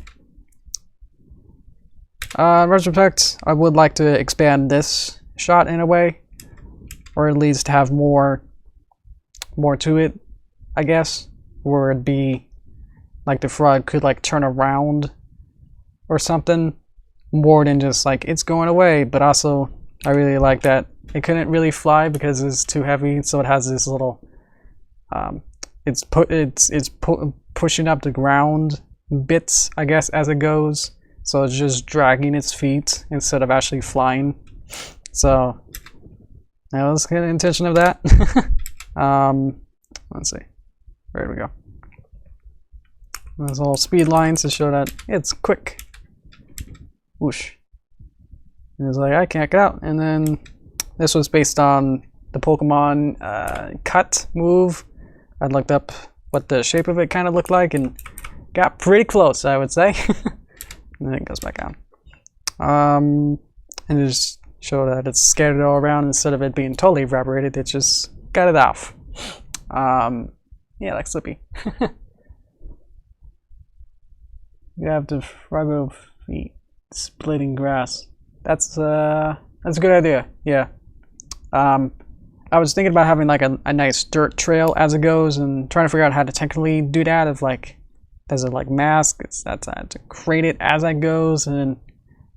In retrospect, I would like to expand this shot in a way, or at least have more to it, I guess, where it'd be like the frog could like turn around or something, more than just like it's going away. But also I really like that it couldn't really fly because it's too heavy, so it has this little it's pushing up the ground bits, I guess, as it goes, so it's just dragging its feet instead of actually flying. So that was kind of the intention of that. Let's see, where do we go? There's all speed lines to show that it's quick. Whoosh. And it's like, I can't get out. And then this was based on the Pokemon cut move. I looked up what the shape of it kind of looked like and got pretty close, I would say. And then it goes back on. And it just showed that it's scattered all around instead of it being totally evaporated. It just got it off. Yeah, like Slippy. You have the fragile feet splitting grass. That's a good idea. Yeah. I was thinking about having like a nice dirt trail as it goes and trying to figure out how to technically do that. If like there's a like mask, that's to create it as it goes, and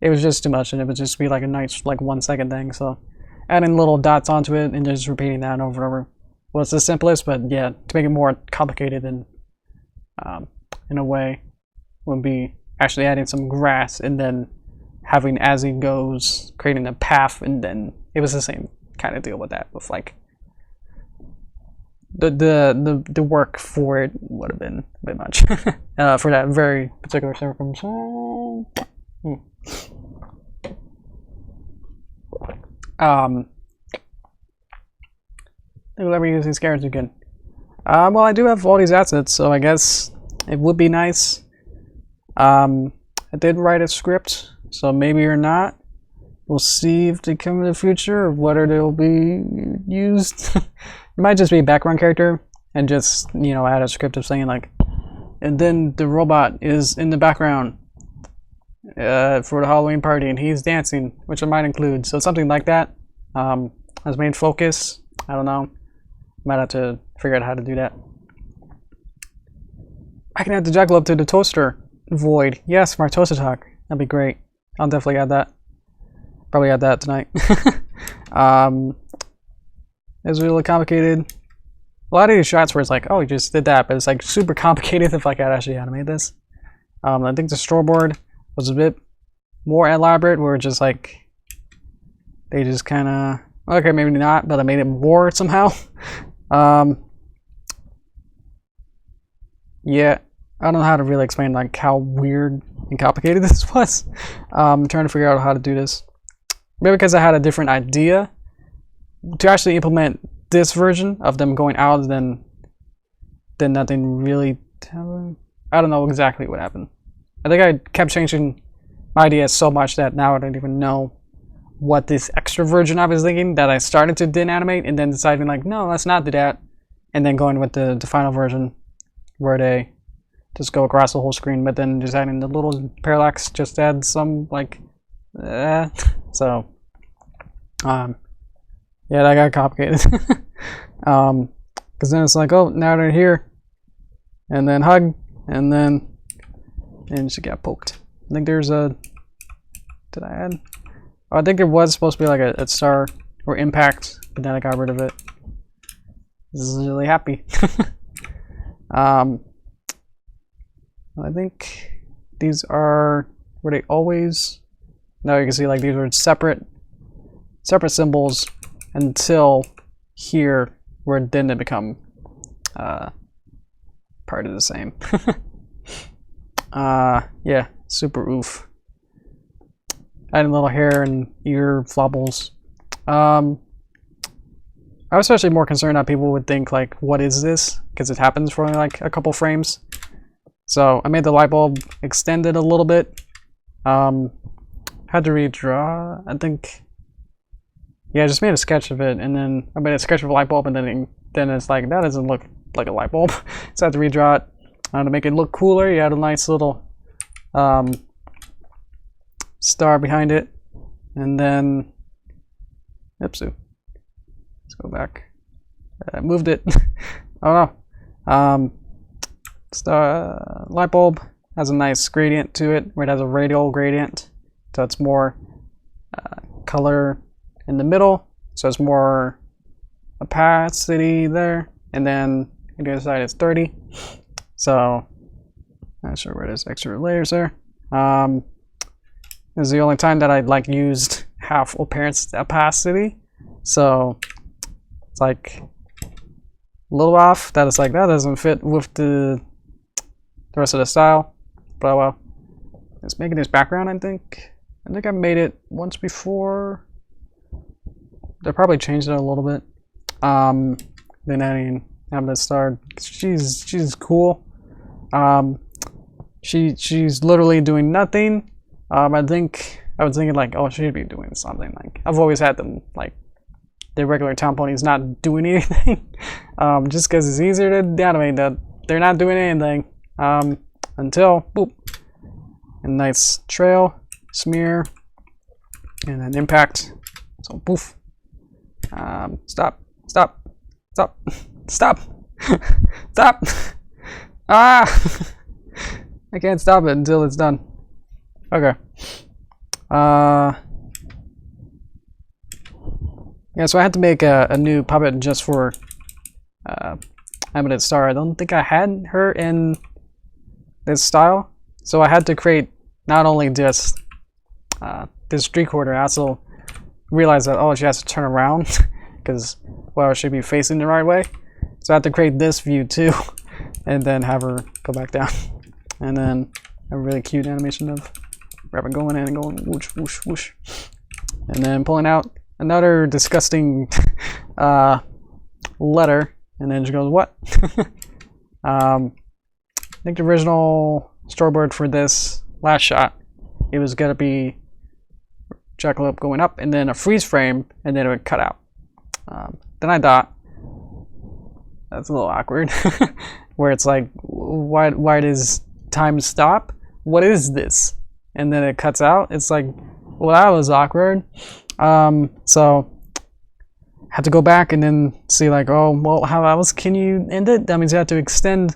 it was just too much, and it would just be like a nice like 1 second thing. So adding little dots onto it and just repeating that over and over was the simplest. But yeah, to make it more complicated and in a way would be actually adding some grass and then having as it goes creating a path, and then it was the same kind of deal with that, with like the work for it would have been a bit much for that very particular circumstance. Let me use these characters again. Well, I do have all these assets, so I guess it would be nice. I did write a script, so maybe or not. We'll see if they come in the future or whether they'll be used. It might just be a background character and just, you know, add a script of saying like, and then the robot is in the background for the Halloween party and he's dancing, which I might include. So something like that as main focus. I don't know. Might have to figure out how to do that. I can add the jackalope to the toaster void. Yes, for our toaster talk. That'd be great. I'll definitely add that. Probably add that tonight. It's really complicated. A lot of these shots where it's like, oh, you just did that, but it's like super complicated if like I'd actually animate this. I think the storyboard was a bit more elaborate, where it's just like they just kind of, okay, maybe not, but I made it more somehow. Yeah, I don't know how to really explain like how weird and complicated this was. I'm trying to figure out how to do this. Maybe because I had a different idea to actually implement this version of them going out, then nothing really. I don't know exactly what happened. I think I kept changing my ideas so much that now I don't even know what this extra version I was thinking that I started to then animate and then deciding like, no, let's not do that, and then going with the final version where they just go across the whole screen, but then just adding the little parallax just adds some like so yeah, that got complicated. Because then it's like, oh, now they're here, and then hug, and she got poked. I think there's a, did I add? Oh, I think there was supposed to be like a star or impact, but then I got rid of it. This is really happy. I think these are, were they always, no, you can see like these were separate symbols until here, where then they become part of the same. Yeah, super oof. Adding little hair and ear flobbles. I was actually more concerned that people would think like, what is this? Because it happens for only like a couple frames. So I made the light bulb extended a little bit. Had to redraw, I think. Yeah, I just made a sketch of it, and then I made a sketch of a light bulb, and then it's like, that doesn't look like a light bulb. So I had to redraw it to make it look cooler. You had a nice little star behind it, and then, oopsie. Let's go back. I moved it. Oh no. Light bulb has a nice gradient to it, where it has a radial gradient, so it's more color in the middle, so it's more opacity there, and then on the other side it's 30. So not sure where there's extra layers there. This is the only time that I like used half opacity, so it's like a little off. That is like, that doesn't fit with the the rest of the style. But well, it's making this background. I think I made it once before. They probably changed it a little bit. Then adding Animate Star. She's cool. She's literally doing nothing. I was thinking like, oh, she'd be doing something. Like I've always had them like the regular town ponies not doing anything. Just because it's easier to animate that they're not doing anything. Until boop, a nice trail, smear, and then impact. So poof. Stop. Stop. Ah. I can't stop it until it's done. Okay. Yeah, so I had to make a new puppet just for Animate Star. I don't think I had her in this style, so I had to create not only just this three-quarter. I also realized that she has to turn around because it should be facing the right way. So I had to create this view too, and then have her go back down, and then a really cute animation of rabbit going in and going whoosh whoosh whoosh, and then pulling out another disgusting letter, and then she goes what? I think the original storyboard for this last shot, it was gonna be jackalope going up and then a freeze frame and then it would cut out. Then I thought that's a little awkward, where it's like, why does time stop? What is this? And then it cuts out. It's like, well, that was awkward. So I had to go back and then see like, oh, well, how else can you end it? That means you have to extend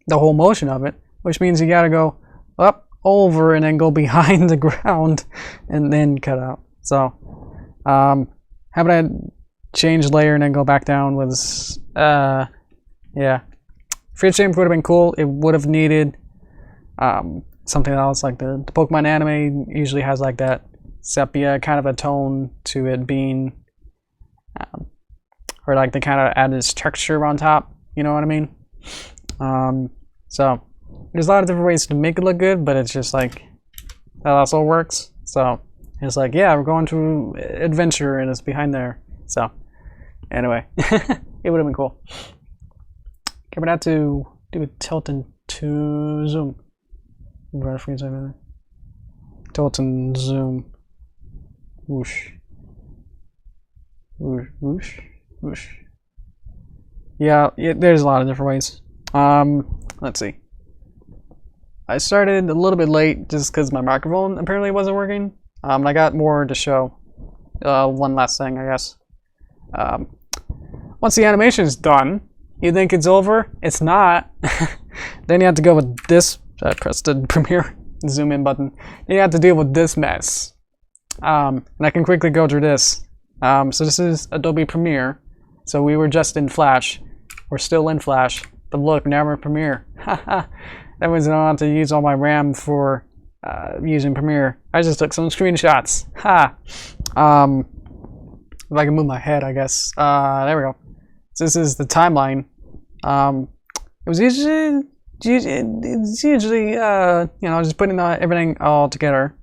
the whole motion of it, which means you gotta go up, over, and then go behind the ground and then cut out. So having I change layer and then go back down was yeah, freeze frame would have been cool. It would have needed something else, like the Pokemon anime usually has like that sepia kind of a tone to it being or like they kind of add this texture on top, you know what I mean? So there's a lot of different ways to make it look good, but it's just like that also works. So it's like, yeah, we're going to adventure and it's behind there. So anyway, it would have been cool. Okay, we're not to do a tilt and to zoom. Tilt and zoom. Whoosh. Whoosh, whoosh, whoosh. Yeah, there's a lot of different ways. Let's see. I started a little bit late just because my microphone apparently wasn't working. I got more to show. One last thing, I guess. Once the animation is done, you think it's over. It's not. Then you have to go with this. I pressed the Premiere zoom in button. Then you have to deal with this mess. And I can quickly go through this. So this is Adobe Premiere. So we were just in Flash. We're still in Flash. But look, now we're in Premiere. That means I don't have to use all my RAM for using Premiere. I just took some screenshots. Ha! If I can move my head, I guess. There we go. So this is the timeline. It was usually you know, just putting everything all together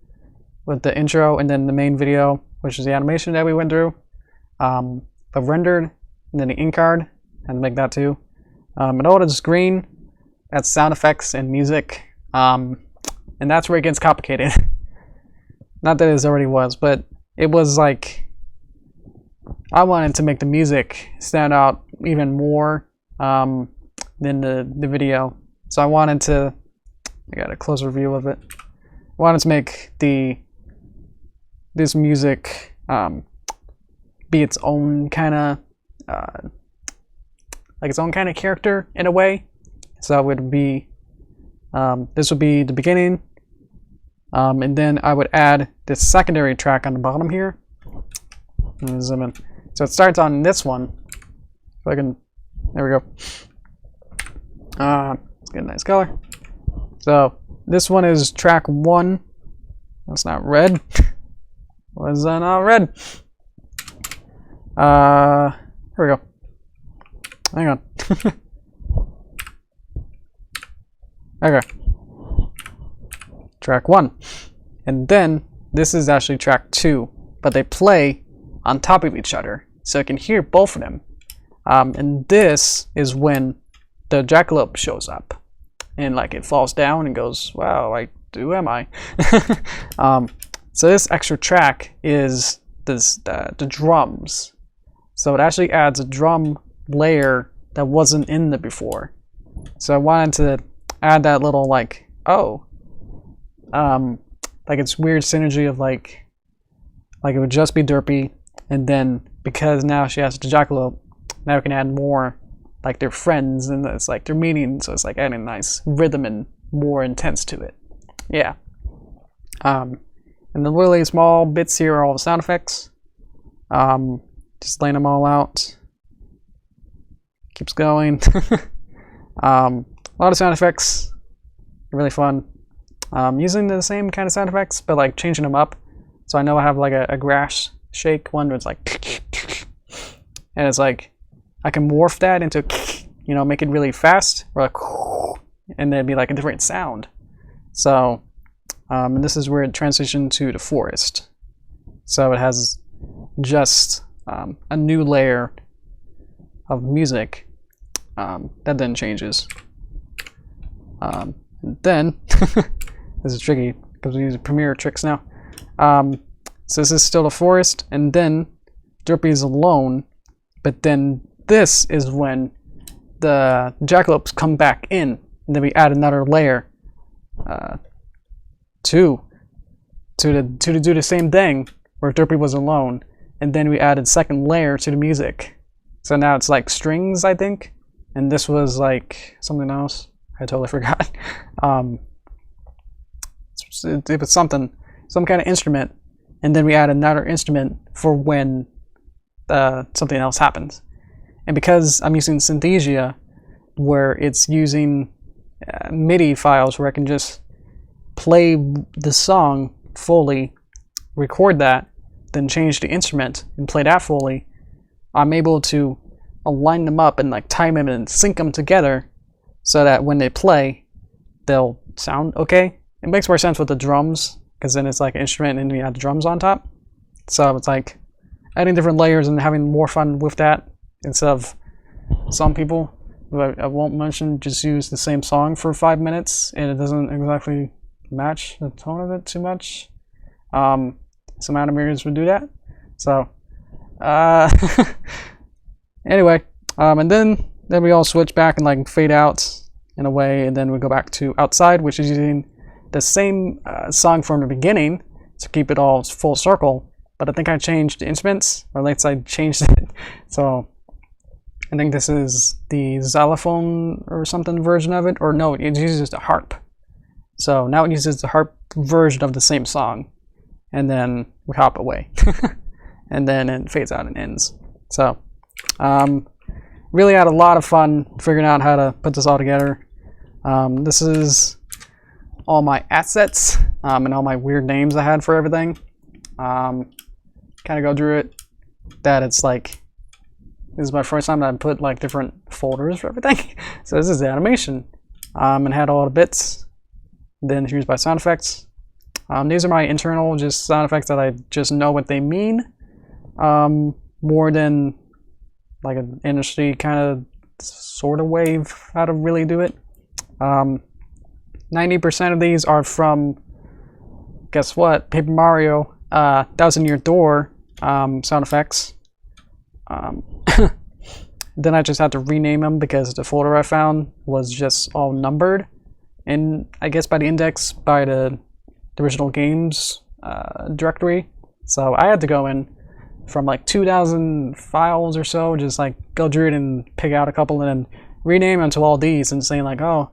with the intro and then the main video, which is the animation that we went through. But rendered, and then the ink card, and make that too. And all the screen, that's sound effects and music. And that's where it gets complicated. Not that it already was, but it was like, I wanted to make the music stand out even more than the video. So I wanted to, I got a closer view of it. I wanted to make this music be its own kind of, like its own kind of character in a way. So it would be, this would be the beginning, and then I would add this secondary track on the bottom here. Zoom in. So it starts on this one. If I can, there we go. Let's get a nice color. So this one is track 1. That's not red. Was that not red? Here we go. Hang on. Okay. Track 1. And then this is actually track 2, but they play on top of each other, so you can hear both of them. And this is when the jackalope shows up, and like it falls down and goes, wow, like, who am I? So this extra track is the drums. So it actually adds a drum layer that wasn't in there before. So I wanted to add that little like, oh, like it's weird synergy of like it would just be Derpy, and then because now she has the jackalope, now we can add more like their friends, and it's like their meeting, so it's like adding nice rhythm and more intense to it. Yeah. And the really small bits here are all the sound effects. Just laying them all out. Keeps going. A lot of sound effects. Really fun. Using the same kind of sound effects, but like changing them up. So I know I have like a grass shake one where it's like, and it's like I can morph that into, you know, make it really fast, or like, and then be like a different sound. So, and this is where it transitioned to the forest. So it has just a new layer of music that then changes. And then this is tricky because we use Premiere tricks now. So this is still the forest, and then Derpy is alone, but then this is when the jackalopes come back in, and then we add another layer to do the same thing where Derpy was alone, and then we added second layer to the music. So now it's like strings, I think, and this was like something else. I totally forgot. It was something, some kind of instrument, and then we add another instrument for when something else happens. And because I'm using Synthesia, where it's using MIDI files where I can just play the song fully, record that, then change the instrument and play that fully, I'm able to align them up and like time them and sync them together so that when they play, they'll sound okay. It makes more sense with the drums, because then it's like an instrument and you add the drums on top. So it's like adding different layers and having more fun with that, instead of some people, who I won't mention, just use the same song for 5 minutes and it doesn't exactly match the tone of it too much. Some animators would do that. So anyway, and then we all switch back and like fade out in a way, and then we go back to outside, which is using the same song from the beginning to keep it all full circle, but I think I changed the instruments, or at least I changed it. So I think this is the xylophone or something version of it, or no, it uses the harp. So now it uses the harp version of the same song, and then we hop away, and then it fades out and ends. So really had a lot of fun figuring out how to put this all together. This is all my assets and all my weird names I had for everything. Kind of go through it. That it's like, this is my first time that I put like different folders for everything. So this is the animation, and had all the bits. Then here's my sound effects. These are my internal just sound effects that I just know what they mean, more than like an industry kind of sort of way of how to really do it. 90% of these are from, guess what, Paper Mario, Thousand Year Door sound effects. Then I just had to rename them because the folder I found was just all numbered, and I guess by the index by the original games directory. So I had to go in from like 2,000 files or so, just like go through it and pick out a couple and then rename them to all these, and saying like, oh,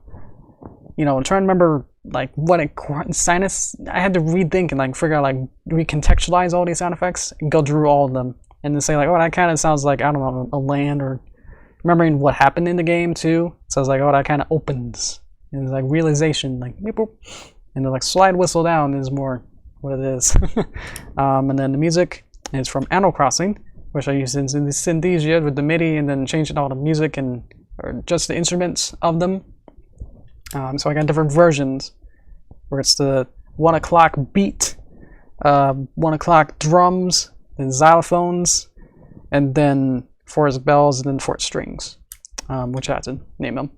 you know, trying to remember like what a sinus. I had to rethink and like figure out, like, recontextualize all these sound effects and go through all of them, and then say like, oh, that kind of sounds like, I don't know, a land, or remembering what happened in the game too. So I was like, oh, that kind of opens, and it's like realization, like beep, boop. And then like slide whistle down is more what it is. And then the music is from Animal Crossing, which I used in the Synthesia with the MIDI, and then changing all the music and or just the instruments of them. So I got different versions where it's the 1 o'clock beat, 1 o'clock drums, then xylophones, and then forest bells, and then forest strings, which I had to name them.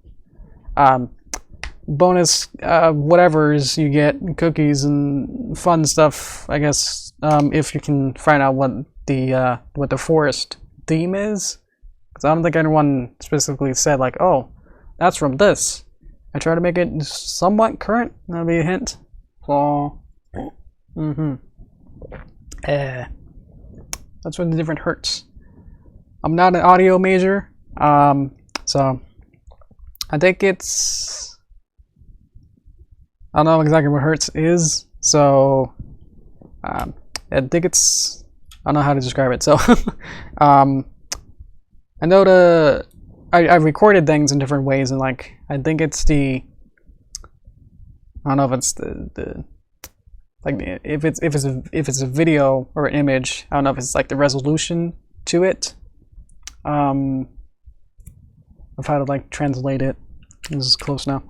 Bonus whatevers you get, cookies and fun stuff, I guess, if you can find out what the forest theme is, because I don't think anyone specifically said like, oh, that's from this. I try to make it somewhat current. That'll be a hint. So, that's what the different hertz. I'm not an audio major, so I think it's, I don't know exactly what hertz is, so I think it's, I don't know how to describe it. So I know I recorded things in different ways, and like I think it's the, I don't know if it's the like if it's a video or an image, I don't know if it's like the resolution to it, of how to like translate it. This is close now.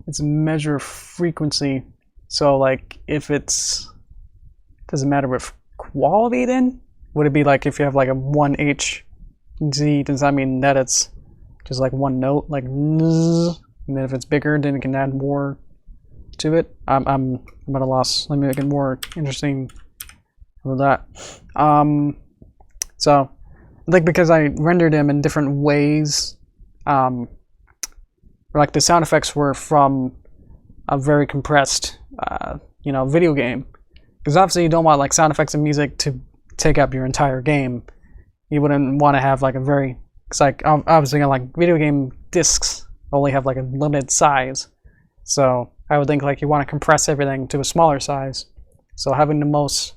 It's a measure of frequency, so like if it's, doesn't matter with quality, then would it be like if you have like a 1Hz, does that mean that it's just like one note, like, and then if it's bigger, then it can add more to it? I'm at a loss. Let me make it more interesting with that. So I think because I rendered them in different ways, like the sound effects were from a very compressed, video game. Because obviously you don't want like sound effects and music to take up your entire game. You wouldn't want to have like a very, it's like obviously like video game discs only have like a limited size. So I would think like you want to compress everything to a smaller size. So having the most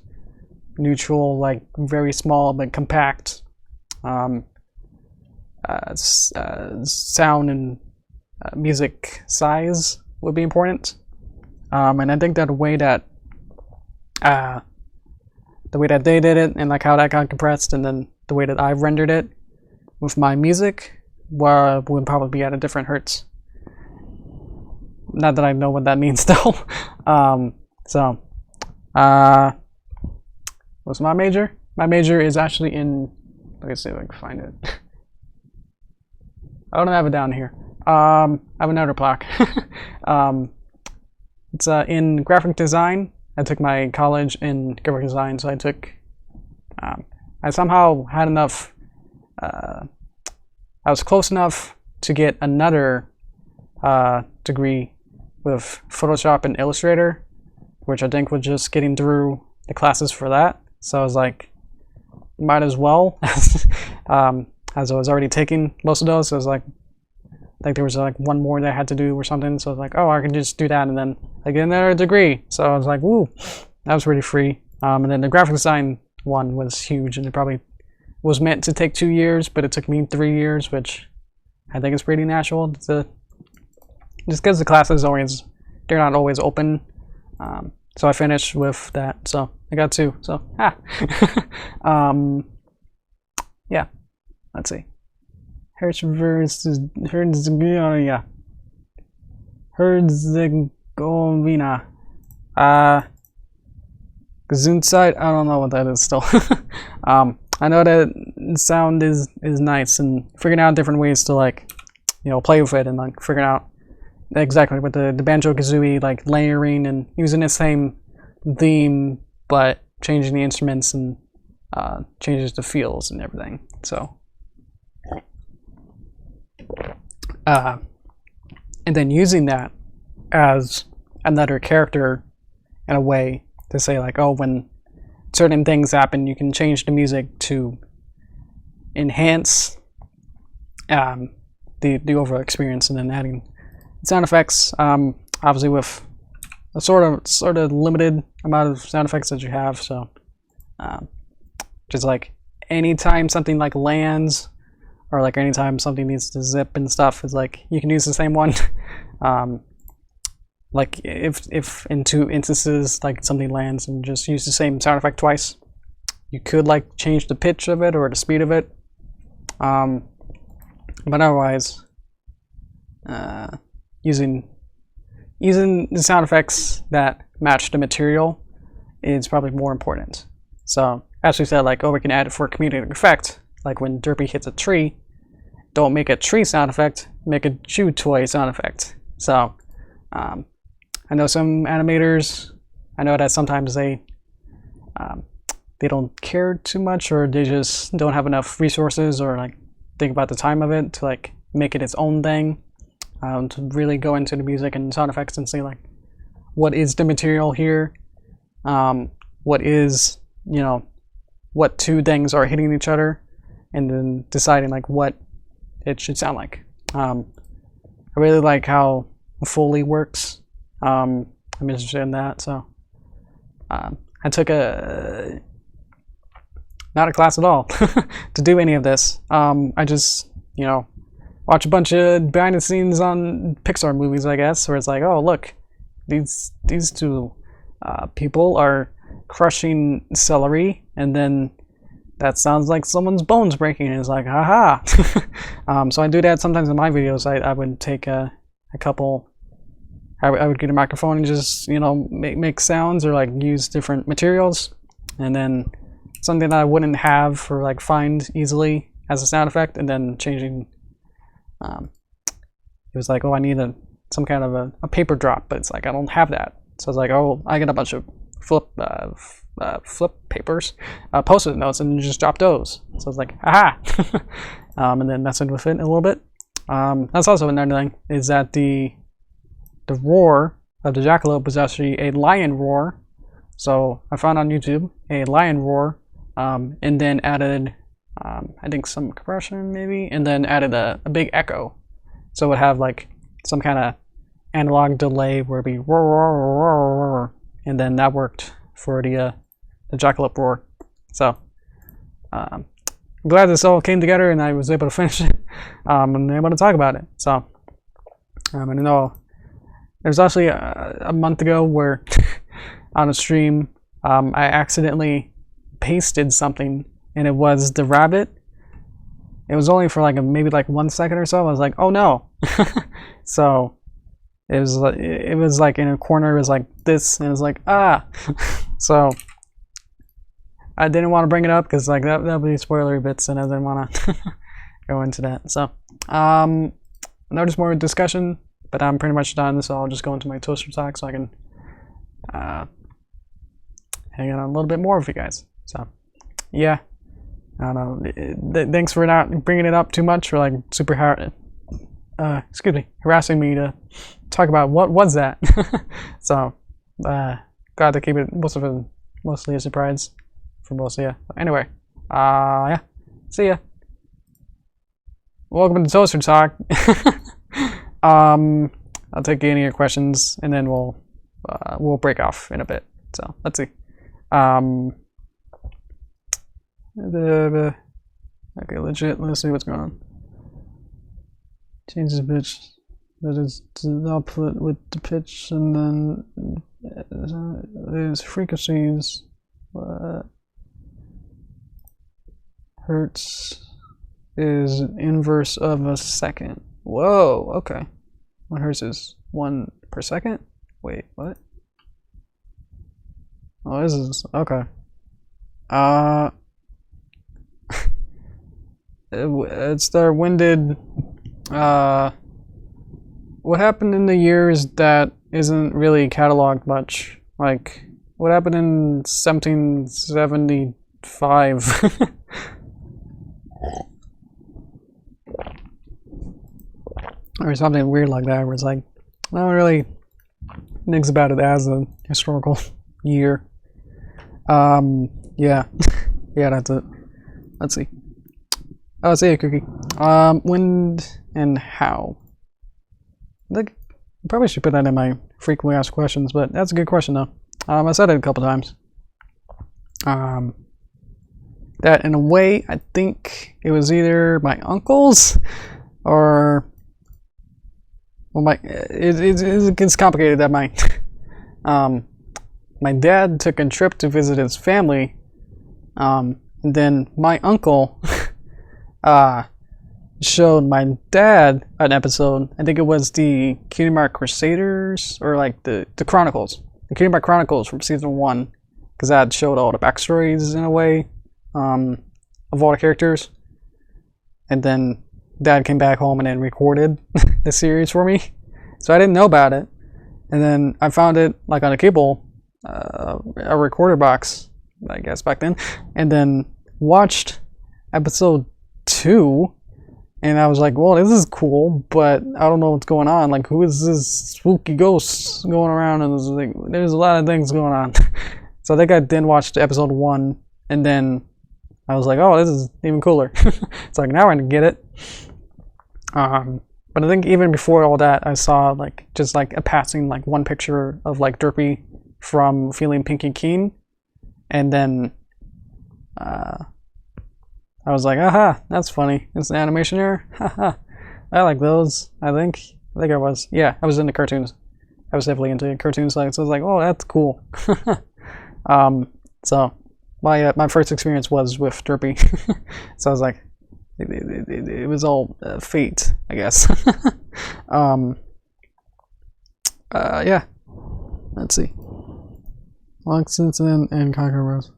neutral, like very small but compact sound and music size would be important. And I think that the way that they did it, and like how that got compressed, and then the way that I rendered it with my music, would probably be at a different hertz. Not that I know what that means though. What's my major? My major is actually in, let me see if I can find it. I don't have it down here. I have another plaque. It's in graphic design. I took my college in graphic design, so I took, I somehow had enough, I was close enough to get another degree with Photoshop and Illustrator, which I think was just getting through the classes for that. So I was like, might as well, as I was already taking most of those. So I was like, I think there was like one more that I had to do or something. So I was like, oh, I can just do that and then I get another degree. So I was like, woo, that was pretty free. And then the graphic design one was huge, and it probably was meant to take 2 years, but it took me 3 years, which I think is pretty natural. Just because the classes they're not always open. So I finished with that. So I got 2. So yeah. Let's see. Herzegovina. Gesundheit, I don't know what that is still. I know that sound is nice, and figuring out different ways to like, play with it, and like figuring out exactly what the Banjo-Kazooie, like layering and using the same theme, but changing the instruments and changes the feels and everything. So and then using that as another character in a way to say like, oh, when certain things happen, you can change the music to enhance the overall experience, and then adding sound effects, obviously with a sort of limited amount of sound effects that you have. So just like anytime something like lands, or like anytime something needs to zip and stuff, is like you can use the same one. Like if in 2 instances like something lands, and just use the same sound effect twice, you could like change the pitch of it or the speed of it. But otherwise, using the sound effects that match the material is probably more important. So as we said, like, oh, we can add it for a comedic effect, like when Derpy hits a tree. Don't make a tree sound effect, make a chew toy sound effect. So I know some animators, I know that sometimes they don't care too much, or they just don't have enough resources, or like think about the time of it to like make it its own thing, to really go into the music and sound effects and say like, what is the material here? What is, you know, what two things are hitting each other, and then deciding like what it should sound like. I really like how Foley works. I'm interested in that, so I took not a class at all to do any of this. I just, you know, watch a bunch of behind the scenes on Pixar movies, I guess, where it's like, oh look, these two people are crushing celery, and then that sounds like someone's bones breaking, and it's like, haha. So I do that sometimes in my videos. I would take a couple, I would get a microphone and just, you know, make sounds, or like use different materials, and then something that I wouldn't have or like find easily as a sound effect, and then changing. It was like, oh, I need some kind of a paper drop, but it's like I don't have that. So I was like, oh, I get a bunch of flip papers, post-it notes, and just drop those. So I was like, aha. And then messing with it a little bit. That's also another thing, is that the roar of the jackalope was actually a lion roar. So I found on YouTube a lion roar, and then added I think some compression maybe, and then added a big echo. So it would have like some kind of analog delay where it'd be roar, roar, roar, roar, and then that worked for the jackalope roar. So I'm glad this all came together and I was able to finish it, and able to talk about it. So I know there was actually a month ago where on a stream I accidentally pasted something, and it was the rabbit. It was only for like maybe like 1 second or so. I was like, oh no. So it was like in a corner, it was like this, and it was like, ah. So I didn't want to bring it up because like that would be spoilery bits, and I didn't want to go into that. So notice more discussion, but I'm pretty much done, so I'll just go into my toaster talk so I can hang out a little bit more with you guys. So yeah, I don't know. Thanks for not bringing it up too much, or like super harassing me to talk about what was that. So glad to keep it mostly a surprise for most of you. Anyway, yeah, see ya. Welcome to Toaster Talk. I'll take any of your questions, and then we'll break off in a bit. So let's see. Okay, legit. Let's see what's going on. Change the pitch. That is the output with the pitch, and then there's frequencies. Hertz is inverse of a second. Whoa. Okay. 1 hertz is 1 per second. Wait, what? Oh, this is okay. It's the winded. What happened in the years that isn't really cataloged much? Like, what happened in 1775? Or something weird like that, where it's like, no one really thinks about it as a historical year. Yeah. Yeah, that's it. Let's see. Oh, see ya, Cookie. When and how? Like, probably should put that in my frequently asked questions, but that's a good question though. I said it a couple times. That in a way, I think it was either my uncle's or, well, it's complicated that my my dad took a trip to visit his family, and then my uncle showed my dad an episode. I think it was the Kingdom Hearts Crusaders, or like the Chronicles, the Kingdom Hearts Chronicles from season 1, because that showed all the backstories in a way of all the characters. And then Dad came back home and then recorded the series for me, so I didn't know about it. And then I found it like on a cable, a recorder box, I guess back then, and then watched episode 2. And I was like, well, this is cool, but I don't know what's going on. Like, who is this spooky ghost going around? And there's a lot of things going on. So I think I then watched episode 1, and then I was like, oh, this is even cooler. It's like, now I get it. But I think even before all that, I saw like just like a passing like one picture of like Derpy from Feeling Pinky Keen, and then I was like, aha, that's funny. It's an animation error. Haha. I like those. I think I was. Yeah, I was into cartoons. I was heavily into cartoons, so I was like, oh, that's cool. So my first experience was with Derpy. So I was like, it was all fate, I guess. Yeah. Let's see. Lexington and Conquer Rose.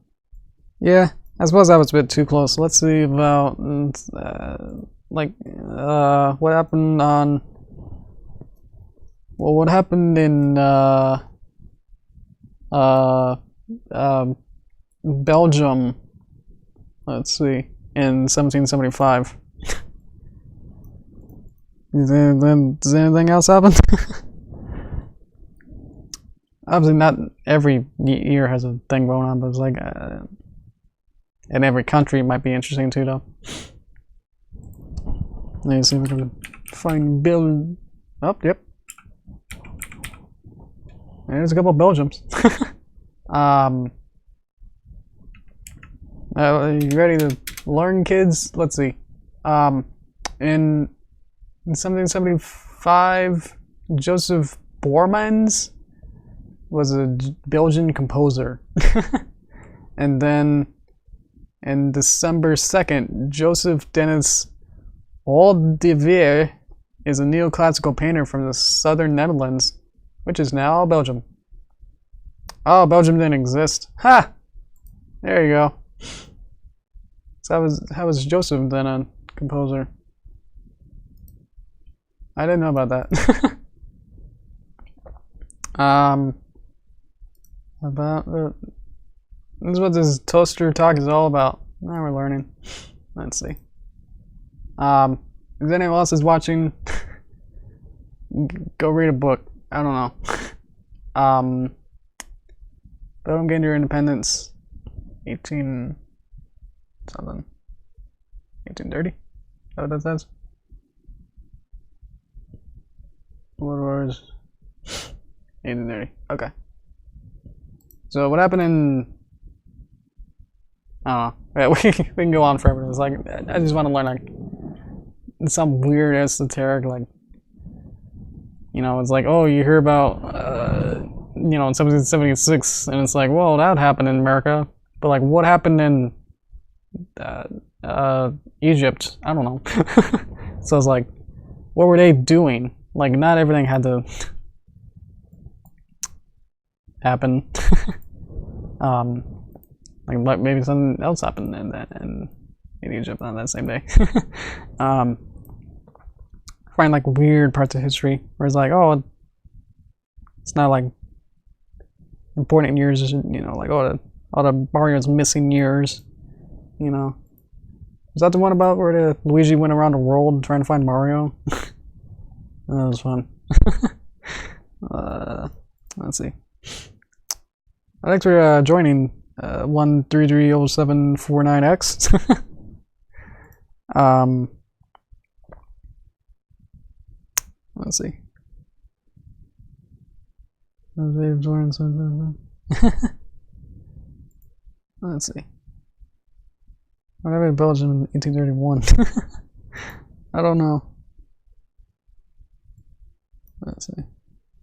Yeah. I suppose that was a bit too close. Let's see about what happened on. Well, what happened in Belgium? Let's see, in 1775. Does anything else happen? Obviously, not every year has a thing going on, but it's like. And every country might be interesting too, though. Let's see if we can find Bill. Oh, yep. There's a couple of Belgiums. Are you ready to learn, kids? Let's see. In 1775, Joseph Boermans was a Belgian composer. And then and December 2nd, Joseph Dennis Oldeveer is a neoclassical painter from the southern Netherlands, which is now Belgium. Oh, Belgium didn't exist. Ha! There you go. So how was Joseph then a composer? I didn't know about that. This is what this toaster talk is all about. Now we're learning. Let's see. If anyone else is watching, go read a book. I don't know. Belgium gained your independence 18 something. 1830? Is that what that says? What was 1830? Okay. So what happened in? I don't know. Yeah, we can go on forever. It's like I just want to learn like some weird esoteric, like, you know, it's like, oh, you hear about you know, in 1776, and it's like, well, that happened in America, but like, what happened in Egypt? I don't know. So it's like, what were they doing? Like, not everything had to happen. Like maybe something else happened in Egypt on that same day. Find like weird parts of history where it's like, oh, it's not like important years, you know, like all the Mario's missing years, you know. Is that the one about where Luigi went around the world trying to find Mario? That was fun. Let's see. Thanks for joining 1330749X. Let's see. Let's see. What happened in Belgium in 1831? I don't know. Let's see.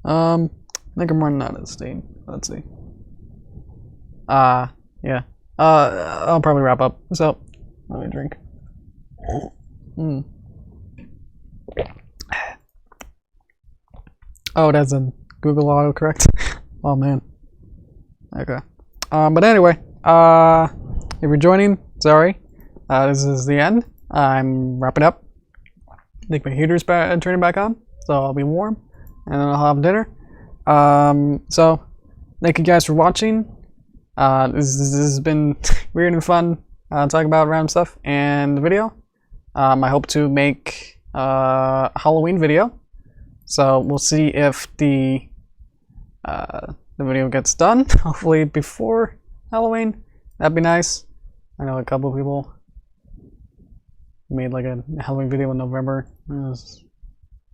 I think I'm running out of steam. Let's see. Yeah. I'll probably wrap up. So, let me drink. Oh, that's a Google autocorrect. Oh man. Okay. But anyway, if you're joining, sorry. This is the end. I'm wrapping up. I think my heater's turning back on, so I'll be warm, and then I'll have dinner. So thank you guys for watching. This has been weird and fun talking about random stuff and the video. I hope to make a Halloween video, so we'll see if the video gets done. Hopefully before Halloween. That'd be nice. I know a couple of people made like a Halloween video in November. It's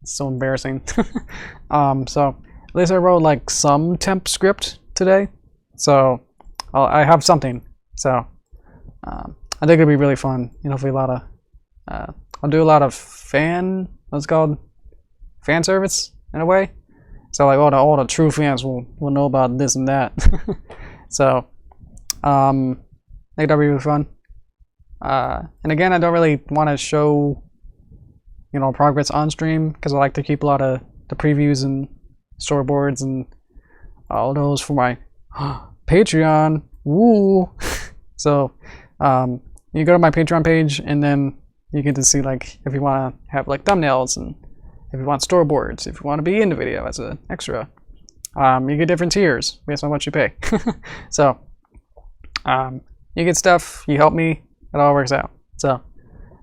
so embarrassing. So at least I wrote like some temp script today, so I have something. So I think it'll be really fun. You know, hopefully a lot of I'll do a lot of what's it called, fan service in a way. So like all the true fans will know about this and that. So I think that'll be really fun. And again, I don't really want to show, you know, progress on stream because I like to keep a lot of the previews and storyboards and all those for my Patreon. Woo! So you go to my Patreon page and then you get to see like if you want to have like thumbnails and if you want storyboards, if you want to be in the video as an extra. You get different tiers based on what you pay. So you get stuff, you help me, it all works out. So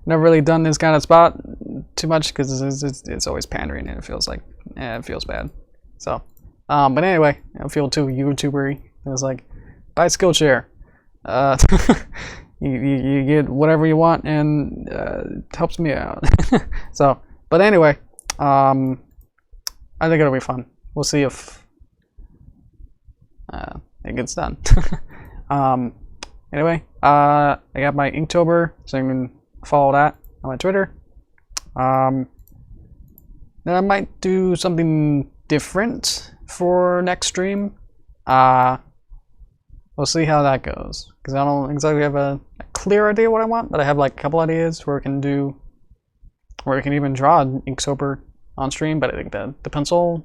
never really done this kind of spot too much because it's always pandering and it feels like it feels bad. So but anyway, I don't feel too YouTubery. It's like buy Skillshare. You get whatever you want and it helps me out. So but anyway, I think it'll be fun. We'll see if it gets done. Anyway, I got my Inktober, so you can follow that on my Twitter. Then I might do something different for next stream. We'll see how that goes, because I don't exactly have a clear idea what I want, but I have like a couple ideas where we can even draw Inktober on stream. But I think the pencil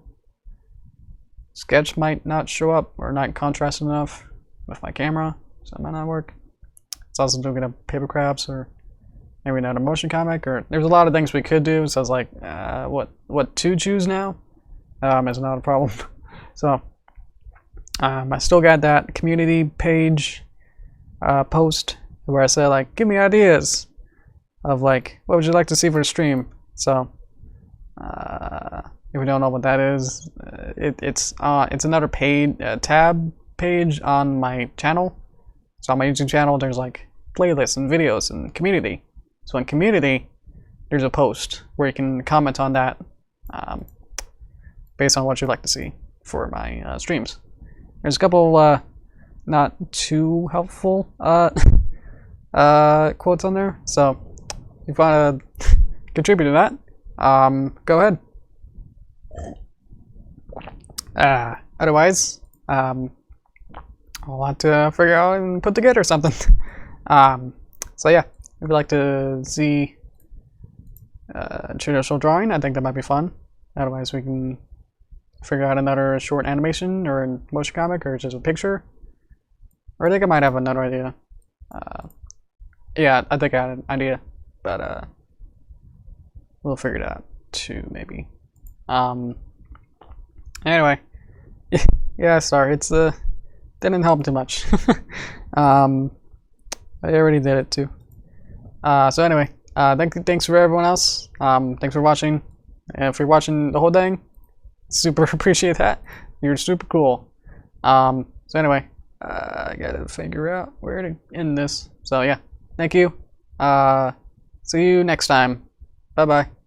sketch might not show up or not contrast enough with my camera, so it might not work. It's also doing a paper crafts or maybe not a motion comic, or there's a lot of things we could do. So I was like, what to choose now is not a problem. So I still got that community page post where I said like, give me ideas of like what would you like to see for the stream. So if you don't know what that is, it's another tab page on my channel. So on my YouTube channel, there's like playlists and videos and community. So in community, there's a post where you can comment on that based on what you'd like to see for my streams. There's a couple not too helpful quotes on there. So if you want to contribute to that, go ahead. Otherwise, I'll have to figure out and put together something. So yeah, if you'd like to see traditional drawing, I think that might be fun. Otherwise, we can figure out another short animation or a motion comic or just a picture. Or I think I might have another idea. Yeah, I think I had an idea, but we'll figure it out too, maybe. Anyway, yeah, sorry, it's didn't help too much. I already did it too. So anyway, thanks for everyone else. Thanks for watching. And if you're watching the whole thing, super appreciate that. You're super cool. So anyway, I gotta figure out where to end this. So yeah, thank you. See you next time. Bye bye.